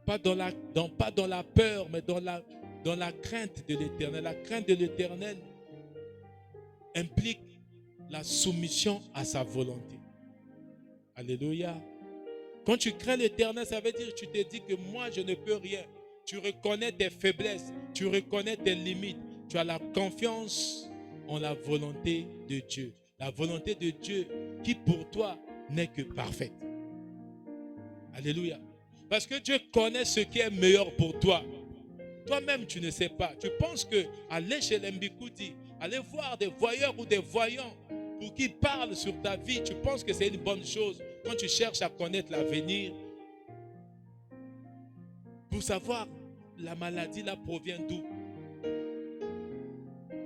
Pas dans la peur, mais dans la crainte de l'Éternel. La crainte de l'Éternel implique la soumission à sa volonté. Alléluia. Quand tu crains l'Éternel, ça veut dire que tu te dis que moi, je ne peux rien. Tu reconnais tes faiblesses, tu reconnais tes limites. Tu as la confiance en la volonté de Dieu. La volonté de Dieu qui pour toi n'est que parfaite. Alléluia. Parce que Dieu connaît ce qui est meilleur pour toi. Toi-même, tu ne sais pas. Tu penses que aller chez l'Mbikouti, aller voir des voyeurs ou des voyants pour qu'ils parlent sur ta vie, tu penses que c'est une bonne chose quand tu cherches à connaître l'avenir. Pour savoir la maladie là provient d'où.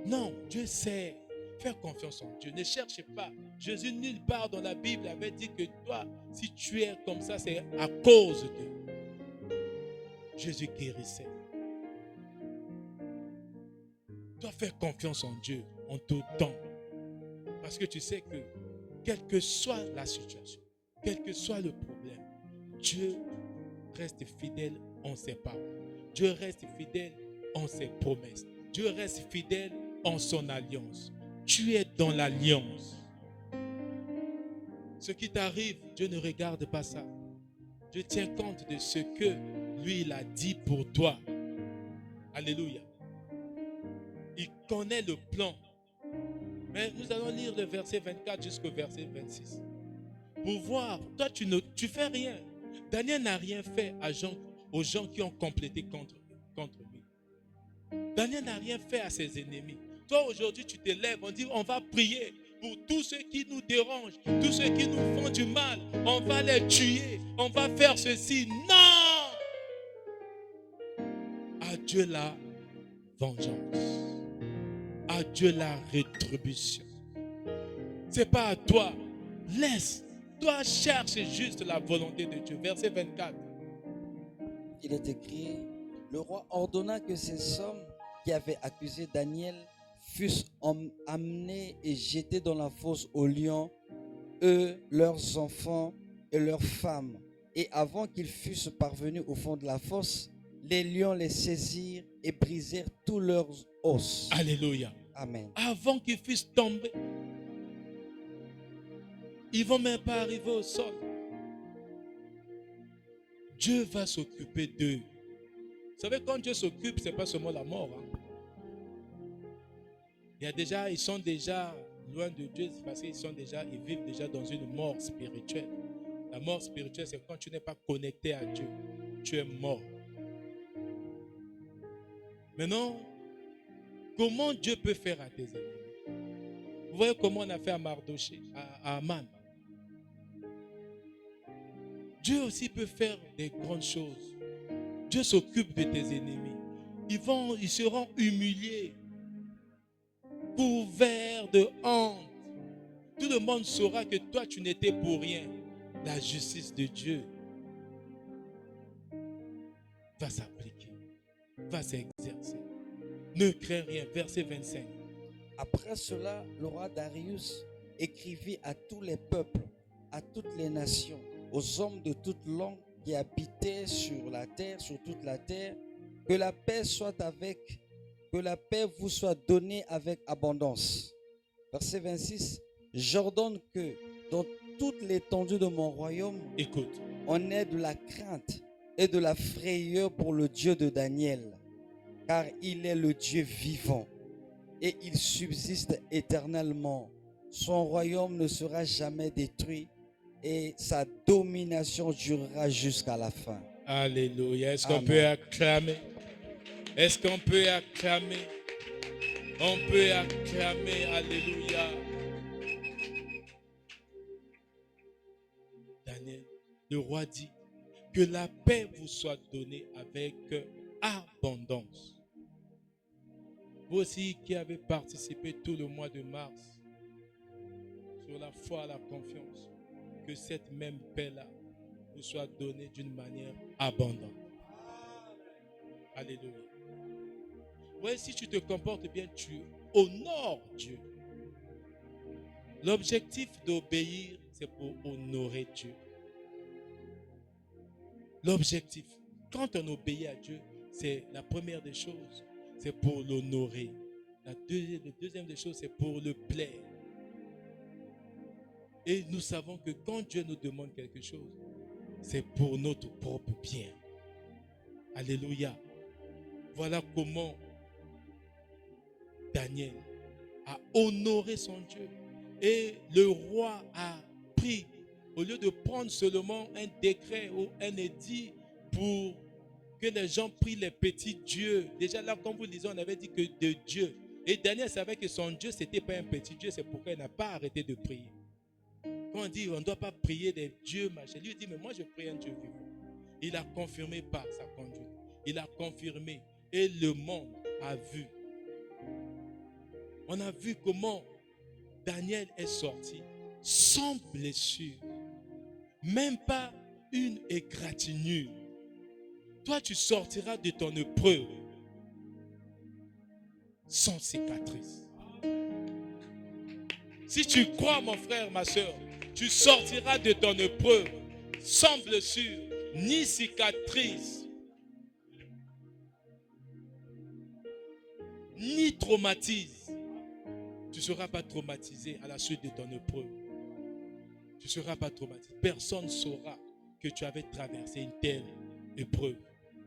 Non, Dieu sait. Fais confiance en Dieu. Ne cherche pas. Jésus, nulle part dans la Bible, avait dit que toi, si tu es comme ça, c'est à cause de Jésus guérissait. Tu dois faire confiance en Dieu en tout temps. Parce que tu sais que, quelle que soit la situation, quel que soit le problème, Dieu reste fidèle en ses paroles. Dieu reste fidèle en ses promesses. Dieu reste fidèle en son alliance. Tu es dans l'alliance. Ce qui t'arrive, Dieu ne regarde pas ça. Dieu tient compte de ce que lui, il a dit pour toi. Alléluia. Il connaît le plan. Mais nous allons lire le verset 24 jusqu'au verset 26. Pour voir, toi, tu fais rien. Daniel n'a rien fait aux gens qui ont complété contre lui. Daniel n'a rien fait à ses ennemis. Toi, aujourd'hui, tu te lèves, on dit, on va prier pour tous ceux qui nous dérangent, tous ceux qui nous font du mal. On va les tuer, on va faire ceci. Non! À Dieu la vengeance. À Dieu la rétribution. C'est pas à toi. Laisse. Toi, cherche juste la volonté de Dieu. Verset 24. Il est écrit, le roi ordonna que ces hommes qui avaient accusé Daniel fussent amenés et jetés dans la fosse aux lions, eux, leurs enfants et leurs femmes. Et avant qu'ils fussent parvenus au fond de la fosse, les lions les saisirent et brisèrent tous leurs os. Alléluia. Amen. Avant qu'ils fussent tombés, ils ne vont même pas arriver au sol. Dieu va s'occuper d'eux. Vous savez, quand Dieu s'occupe, ce n'est pas seulement la mort. Ils sont déjà loin de Dieu parce qu'ils vivent déjà dans une mort spirituelle. La mort spirituelle, c'est quand tu n'es pas connecté à Dieu. Tu es mort. Maintenant, comment Dieu peut faire à tes ennemis? Vous voyez comment on a fait à Mardoché, à Aman. Dieu aussi peut faire des grandes choses. Dieu s'occupe de tes ennemis. Ils seront humiliés, couverts de honte. Tout le monde saura que toi, tu n'étais pour rien. La justice de Dieu va s'appliquer, va s'exercer. Ne crains rien. Verset 25. Après cela, le roi Darius écrivit à tous les peuples, à toutes les nations, aux hommes de toute langue qui habitaient sur la terre, sur toute la terre, que la paix vous soit donnée avec abondance. Verset 26, j'ordonne que dans toute l'étendue de mon royaume, Écoute, on ait de la crainte et de la frayeur pour le Dieu de Daniel, car il est le Dieu vivant et il subsiste éternellement. Son royaume ne sera jamais détruit et sa domination durera jusqu'à la fin. Alléluia. Est-ce qu'on Amen. peut acclamer? Est-ce qu'on peut acclamer? On peut acclamer. Alléluia. Daniel, le roi dit que la paix vous soit donnée avec abondance. Vous aussi qui avez participé tout le mois de mars sur la foi, la confiance, que cette même paix-là vous soit donnée d'une manière abondante. Alléluia. Ouais, si tu te comportes bien, tu honores Dieu. L'objectif d'obéir, c'est pour honorer Dieu. L'objectif, quand on obéit à Dieu, c'est la première des choses, c'est pour l'honorer. La deuxième des choses, c'est pour le plaire. Et nous savons que quand Dieu nous demande quelque chose, c'est pour notre propre bien. Alléluia. Voilà comment Daniel a honoré son Dieu. Et le roi a pris, au lieu de prendre seulement un décret ou un édit pour que les gens prient les petits dieux. Déjà là, comme vous le lisez, on avait dit que de Dieu. Et Daniel savait que son Dieu, ce n'était pas un petit Dieu, c'est pourquoi il n'a pas arrêté de prier. Quand on dit on ne doit pas prier des dieux, machin, lui dit mais moi je prie un Dieu vivant. Il a confirmé par sa conduite. Il a confirmé et le monde a vu. On a vu comment Daniel est sorti sans blessure, même pas une égratignure. Toi, tu sortiras de ton épreuve sans cicatrice. Si tu crois, mon frère, ma soeur, tu sortiras de ton épreuve sans blessure ni cicatrice, ni traumatisme. Tu ne seras pas traumatisé à la suite de ton épreuve. Tu ne seras pas traumatisé. Personne ne saura que tu avais traversé une telle épreuve.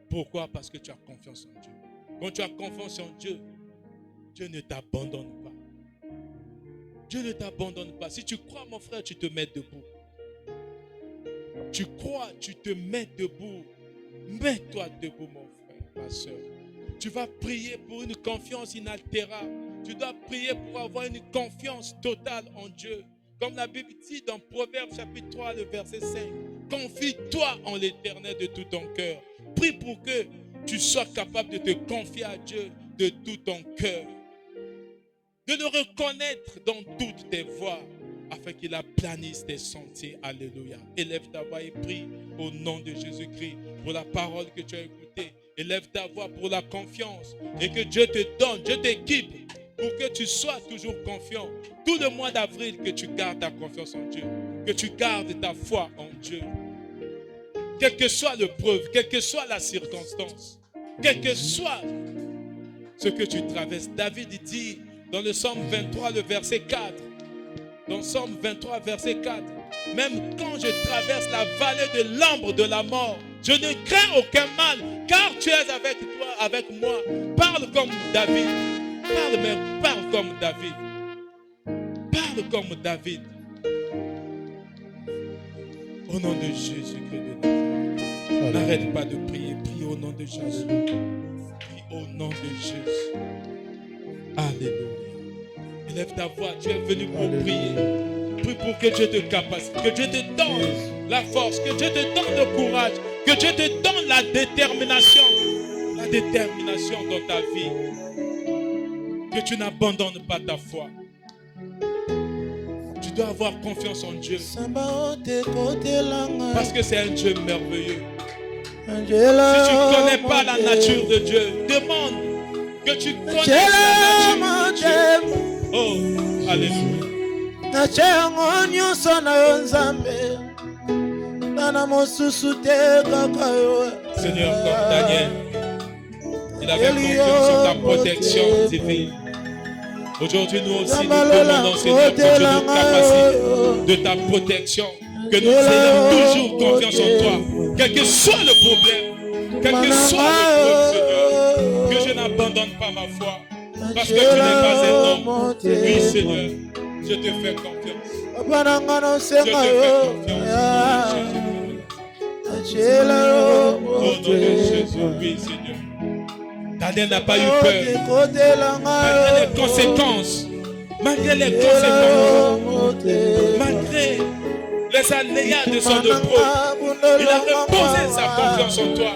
Pourquoi? Parce que tu as confiance en Dieu. Quand tu as confiance en Dieu, Dieu ne t'abandonne pas. Dieu ne t'abandonne pas. Si tu crois, mon frère, tu te mets debout. Tu crois, tu te mets debout. Mets-toi debout, mon frère, ma soeur. Tu vas prier pour une confiance inaltérable. Tu dois prier pour avoir une confiance totale en Dieu. Comme la Bible dit dans Proverbes chapitre 3, le verset 5. Confie-toi en l'Éternel de tout ton cœur. Prie pour que tu sois capable de te confier à Dieu de tout ton cœur. De le reconnaître dans toutes tes voies afin qu'il aplanisse tes sentiers. Alléluia. Élève ta voix et prie au nom de Jésus-Christ pour la parole que tu as écoutée. Élève ta voix pour la confiance et que Dieu te donne, Dieu t'équipe pour que tu sois toujours confiant. Tout le mois d'avril, que tu gardes ta confiance en Dieu, que tu gardes ta foi en Dieu. Quelle que soit l'épreuve, quelle que soit la circonstance, quel que soit ce que tu traverses. David dit dans le psaume 23, le verset 4, dans le psaume 23, verset 4, même quand je traverse la vallée de l'ombre de la mort, je ne crains aucun mal, car tu es avec toi, avec moi. Parle comme David. Parle comme David. Parle comme David. Au nom de Jésus-Christ de Nazareth. N'arrête pas de prier. Prie au nom de Jésus. Prie au nom de Jésus. Alléluia. Élève ta voix. Tu es venu pour prier. Prie pour que Dieu te capacite. Que Dieu te donne la force. Que Dieu te donne le courage. Que Dieu te donne la détermination. La détermination dans ta vie. Que tu n'abandonnes pas ta foi. Tu dois avoir confiance en Dieu. Parce que c'est un Dieu merveilleux. Si tu ne connais pas la nature de Dieu, demande que tu connaisses la nature de Dieu. Oh, alléluia. Seigneur, comme Daniel, il avait confiance en ta protection divine. Aujourd'hui, nous aussi, nous demandons, Seigneur, que tu nous capacites de ta protection, que nous ayons toujours confiance en toi, quel que soit le problème, quel que soit le Seigneur, que je n'abandonne pas ma foi, parce que tu n'es pas un homme. Oui, Seigneur, je te fais confiance. banangana Je te osenga fais yo confiance, achela yo au nom de Jésus. Oui, Seigneur. Daniel n'a pas eu peur. Malgré les conséquences. Malgré les conséquences. Malgré les aléas de son épreuve. Il a reposé sa confiance en toi.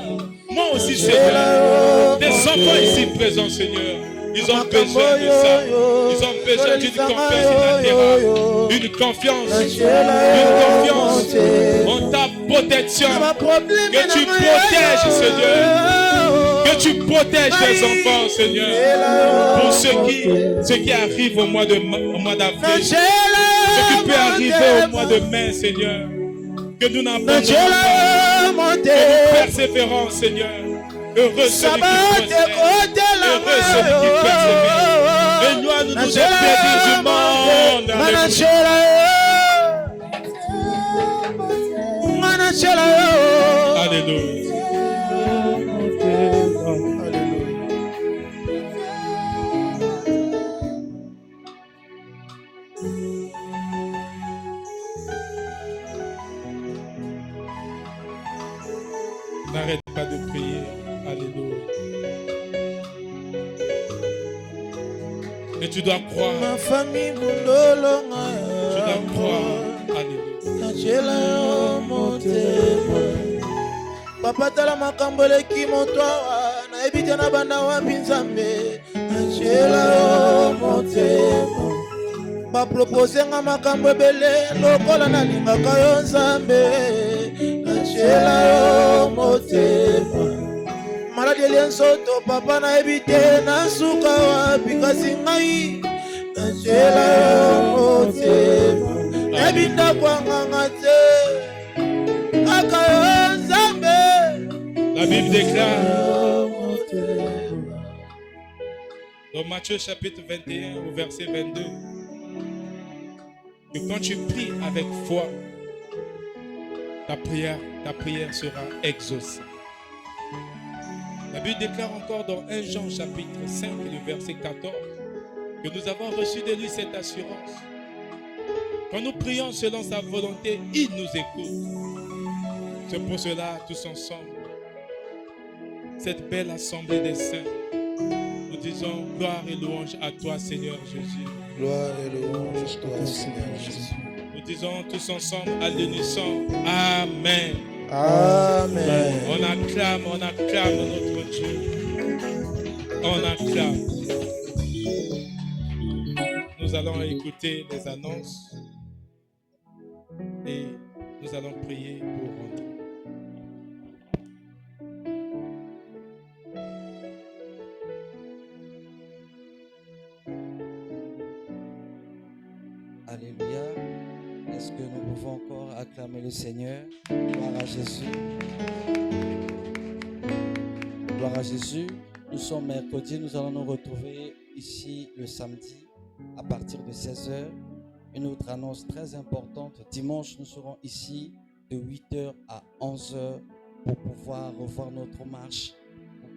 Moi aussi, Seigneur. Des enfants ici présents, Seigneur. Ils ont besoin de ça. Ils ont besoin d'une confiance inaltérable. Une confiance. Une confiance en ta protection. Que tu protèges, Seigneur. Que tu protèges tes enfants, Seigneur. Pour ce qui arrive au mois d'avril. Ce qui peut arriver au mois de mai, Seigneur. Que nous n'abandonnons pas. Que nous persévérons, Seigneur. Heureux celui qui prospère. Heureux celui qui persévère. Et nous nous dépêchons du monde. Alléluia. N'arrête pas de prier. Alléluia. Et tu dois croire. Ma famille bundolonga. Tu dois croire. Alléluia. Papa tala makambo leki moto na ebite na banda wa nzambe achela yo motema ba proposer nga makambo ebele lokola na lingaka yo nzambe achela yo motema maladi liensoto papa na ebite na suka wapi kasi ngai achela yo motema ebinda kwa nganga te aka yo nzambe. La Bible déclare dans Matthieu chapitre 21 au verset 22 que quand tu pries avec foi, ta prière sera exaucée. La Bible déclare encore dans 1 Jean chapitre 5 le verset 14 que nous avons reçu de lui cette assurance. Quand nous prions selon sa volonté, il nous écoute. C'est pour cela, tous ensemble, cette belle assemblée des saints, nous disons gloire et louange à toi, Seigneur Jésus. Gloire et louange à toi, Seigneur Jésus. Nous disons tous ensemble à l'unisson, Amen. Amen. On acclame notre Dieu. On acclame. Nous allons écouter les annonces et nous allons prier pour rentrer. Alléluia. Est-ce que nous pouvons encore acclamer le Seigneur? Gloire à Jésus. Gloire à Jésus. Nous sommes mercredi, nous allons nous retrouver ici le samedi à partir de 16h. Une autre annonce très importante. Dimanche, nous serons ici de 8h à 11h pour pouvoir revoir notre marche,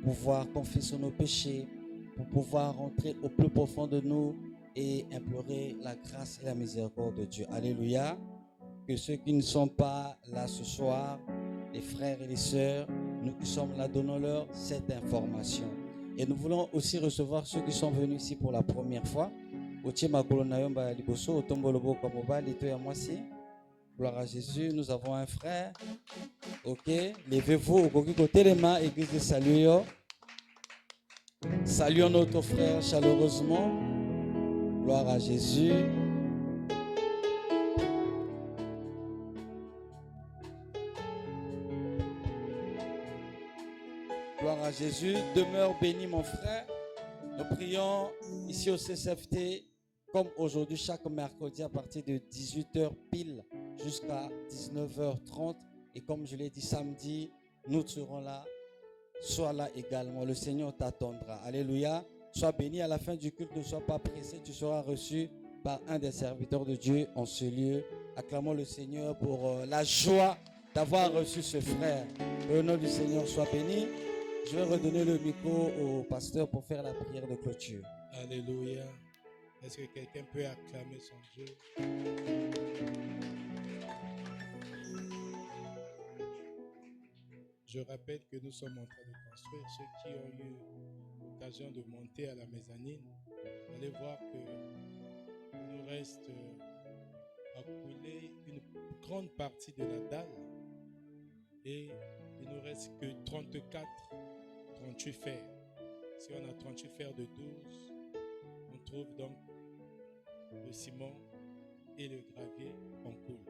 pour pouvoir confesser nos péchés, pour pouvoir rentrer au plus profond de nous et implorer la grâce et la miséricorde de Dieu. Alléluia. Que ceux qui ne sont pas là ce soir, les frères et les sœurs, nous qui sommes là, donnons-leur cette information. Et nous voulons aussi recevoir ceux qui sont venus ici pour la première fois. Gloire à Jésus, nous avons un frère. Ok, levez-vous, côté les mains, église de salut. Saluons notre frère chaleureusement. Gloire à Jésus. Gloire à Jésus. Demeure béni, mon frère. Nous prions ici au CCFT, comme aujourd'hui, chaque mercredi à partir de 18h pile jusqu'à 19h30. Et comme je l'ai dit samedi, nous serons là. Sois là également. Le Seigneur t'attendra. Alléluia. Sois béni à la fin du culte. Ne sois pas pressé. Tu seras reçu par un des serviteurs de Dieu en ce lieu. Acclamons le Seigneur pour la joie d'avoir reçu ce frère. Que le nom du Seigneur soit béni. Je vais redonner le micro au pasteur pour faire la prière de clôture. Alléluia. Est-ce que quelqu'un peut acclamer son Dieu? Je rappelle que nous sommes en train de construire. Ceux qui ont eu l'occasion de monter à la mezzanine, vous allez voir que il nous reste à couler une grande partie de la dalle et il ne nous reste que 38 fers. Si on a 38 fers de 12, on trouve donc le ciment et le gravier, on coule.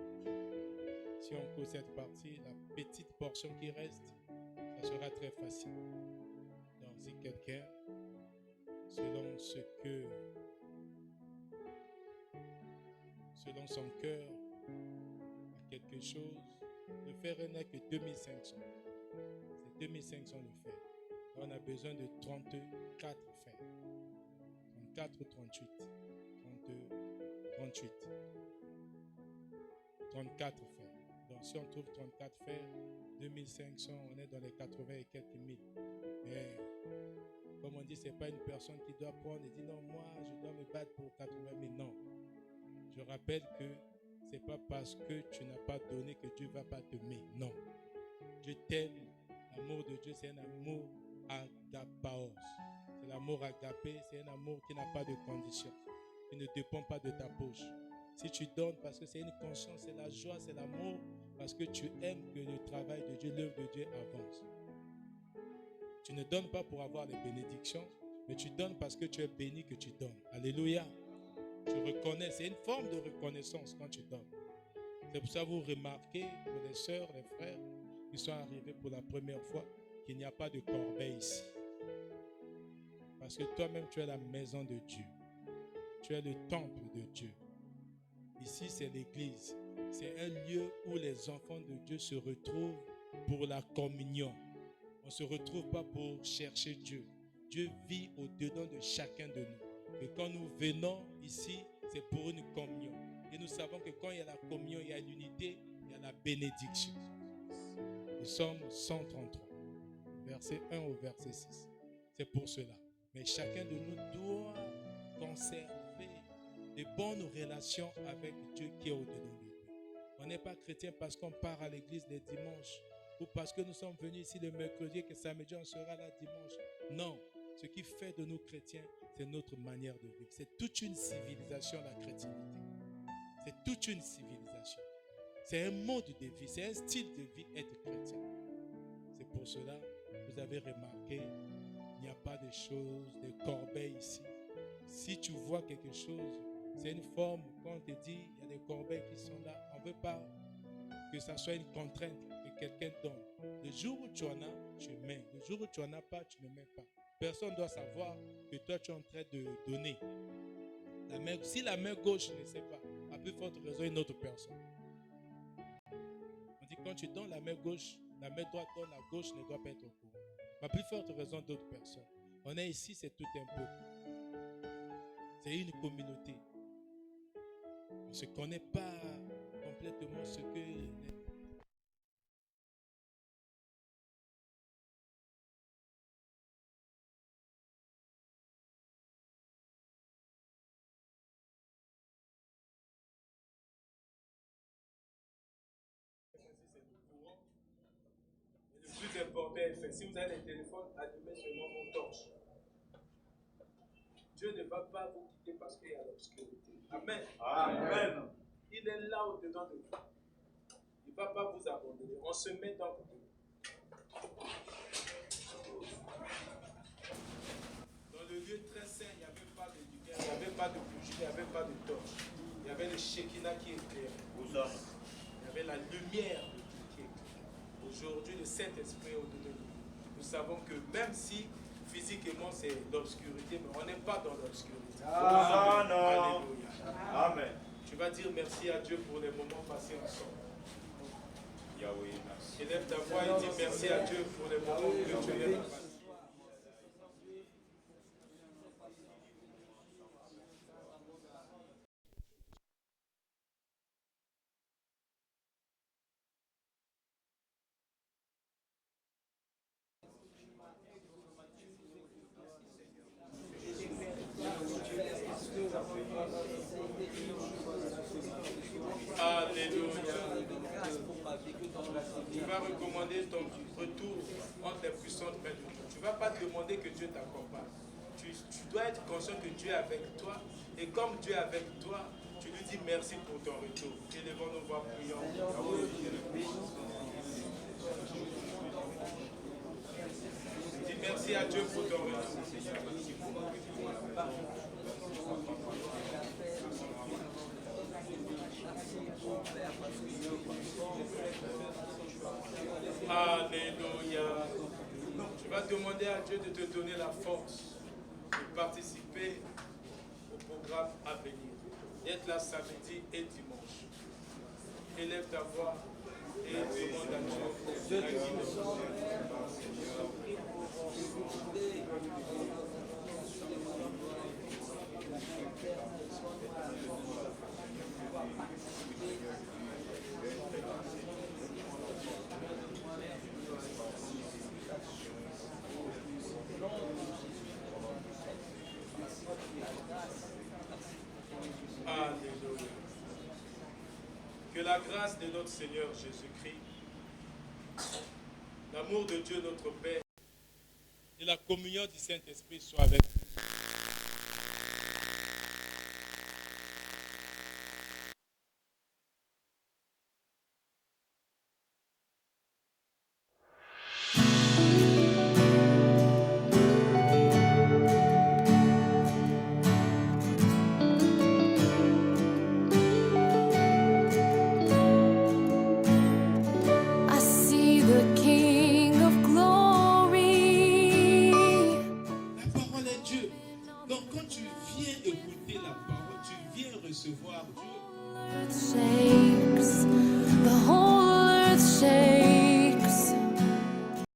Si on coule cette partie, la petite portion qui reste, ça sera très facile. Donc si quelqu'un, selon son cœur, a quelque chose, le fer n'est que 2500. C'est 2500 le fer. On a besoin de 34 fers. 34 ou 38. 38. 34 fers. Donc si on trouve 34 fers, 2500, on est dans les 80 et quelques mille. Mais comme on dit, ce n'est pas une personne qui doit prendre et dire non, moi je dois me battre pour 80 000. Non. Je rappelle que ce n'est pas parce que tu n'as pas donné que Dieu ne va pas t'aimer. Non. Dieu t'aime. L'amour de Dieu, c'est un amour agapaos. C'est l'amour agapé, c'est un amour qui n'a pas de condition. Qui ne dépend pas de ta poche. Si tu donnes parce que c'est une conscience, c'est la joie, c'est l'amour, parce que tu aimes que le travail de Dieu, l'œuvre de Dieu avance. Tu ne donnes pas pour avoir les bénédictions, mais tu donnes parce que tu es béni que tu donnes. Alléluia. Tu reconnais, c'est une forme de reconnaissance quand tu donnes. C'est pour ça que vous remarquez, pour les sœurs, les frères, qui sont arrivés pour la première fois, qu'il n'y a pas de corbeille ici. Parce que toi-même, tu es la maison de Dieu. Tu es le temple de Dieu. Ici, c'est l'église. C'est un lieu où les enfants de Dieu se retrouvent pour la communion. On ne se retrouve pas pour chercher Dieu. Dieu vit au-dedans de chacun de nous. Et quand nous venons ici, c'est pour une communion. Et nous savons que quand il y a la communion, il y a l'unité, il y a la bénédiction. Nous sommes 133, verset 1 au verset 6. C'est pour cela. Mais chacun de nous doit conserver de bonnes relations avec Dieu qui est au-dedans de nous. On n'est pas chrétien parce qu'on part à l'église les dimanches ou parce que nous sommes venus ici le mercredi et que samedi on sera là dimanche. Non, ce qui fait de nous chrétiens, c'est notre manière de vivre. C'est toute une civilisation, la chrétienté. C'est toute une civilisation. C'est un mode de vie, c'est un style de vie être chrétien. C'est pour cela, vous avez remarqué, il n'y a pas de choses, de corbeilles ici. Si tu vois quelque chose, c'est une forme, quand on te dit, il y a des corbeilles qui sont là, on ne veut pas que ça soit une contrainte, que quelqu'un donne. Le jour où tu en as, tu mets. Le jour où tu n'en as pas, tu ne mets pas. Personne ne doit savoir que toi, tu es en train de donner. Si la main gauche ne sait pas, à plus forte raison, une autre personne. On dit quand tu donnes la main gauche, la main droite donne, la gauche ne doit pas être au courant. À plus forte raison, d'autres personnes. On est ici, c'est tout un peuple. C'est une communauté. On ne se connaît pas complètement ce que... C'est le courant. Et le plus important est fait. Si vous avez des téléphones, allumez seulement mon torche. Dieu ne va pas vous quitter parce qu'il y a l'obscurité. Amen. Amen. Il est là au-dedans de vous. Il ne va pas vous abandonner. On se met dans vous. Dans le lieu très saint, il n'y avait pas de lumière, il n'y avait pas de bougie, il n'y avait pas de torche. Il y avait le Shekinah qui éclairait. Il y avait la lumière de Dieu qui éclairait. Aujourd'hui, le Saint-Esprit est au-dedans de nous. Nous savons que même si physiquement c'est l'obscurité, mais on n'est pas dans l'obscurité. Alléluia. Amen. Tu vas dire merci à Dieu pour les moments passés ensemble. Yahweh, merci. Élève ta voix et dis merci à Dieu pour les moments que tu viens de passer. Alléluia. Tu vas vas recommander ton retour entre les puissantes mains de Dieu. Tu ne vas pas demander que Dieu t'accompagne. Tu dois être conscient que Dieu est avec toi. Et comme Dieu est avec toi, tu lui dis merci pour ton retour. Élevons nos voix, prions. Dis merci à Dieu pour ton retour. Alléluia. Tu vas demander à Dieu de te donner la force de participer au programme à venir. D'être là samedi et dimanche. Élève ta voix et demande à Dieu la guidance. Alléluia. Que la grâce de notre Seigneur Jésus-Christ, l'amour de Dieu notre Père et la communion du Saint-Esprit soient avec nous. I see the King of Glory. La parole est Dieu. Donc quand tu viens écouter la parole, tu viens recevoir Dieu. Earth shakes.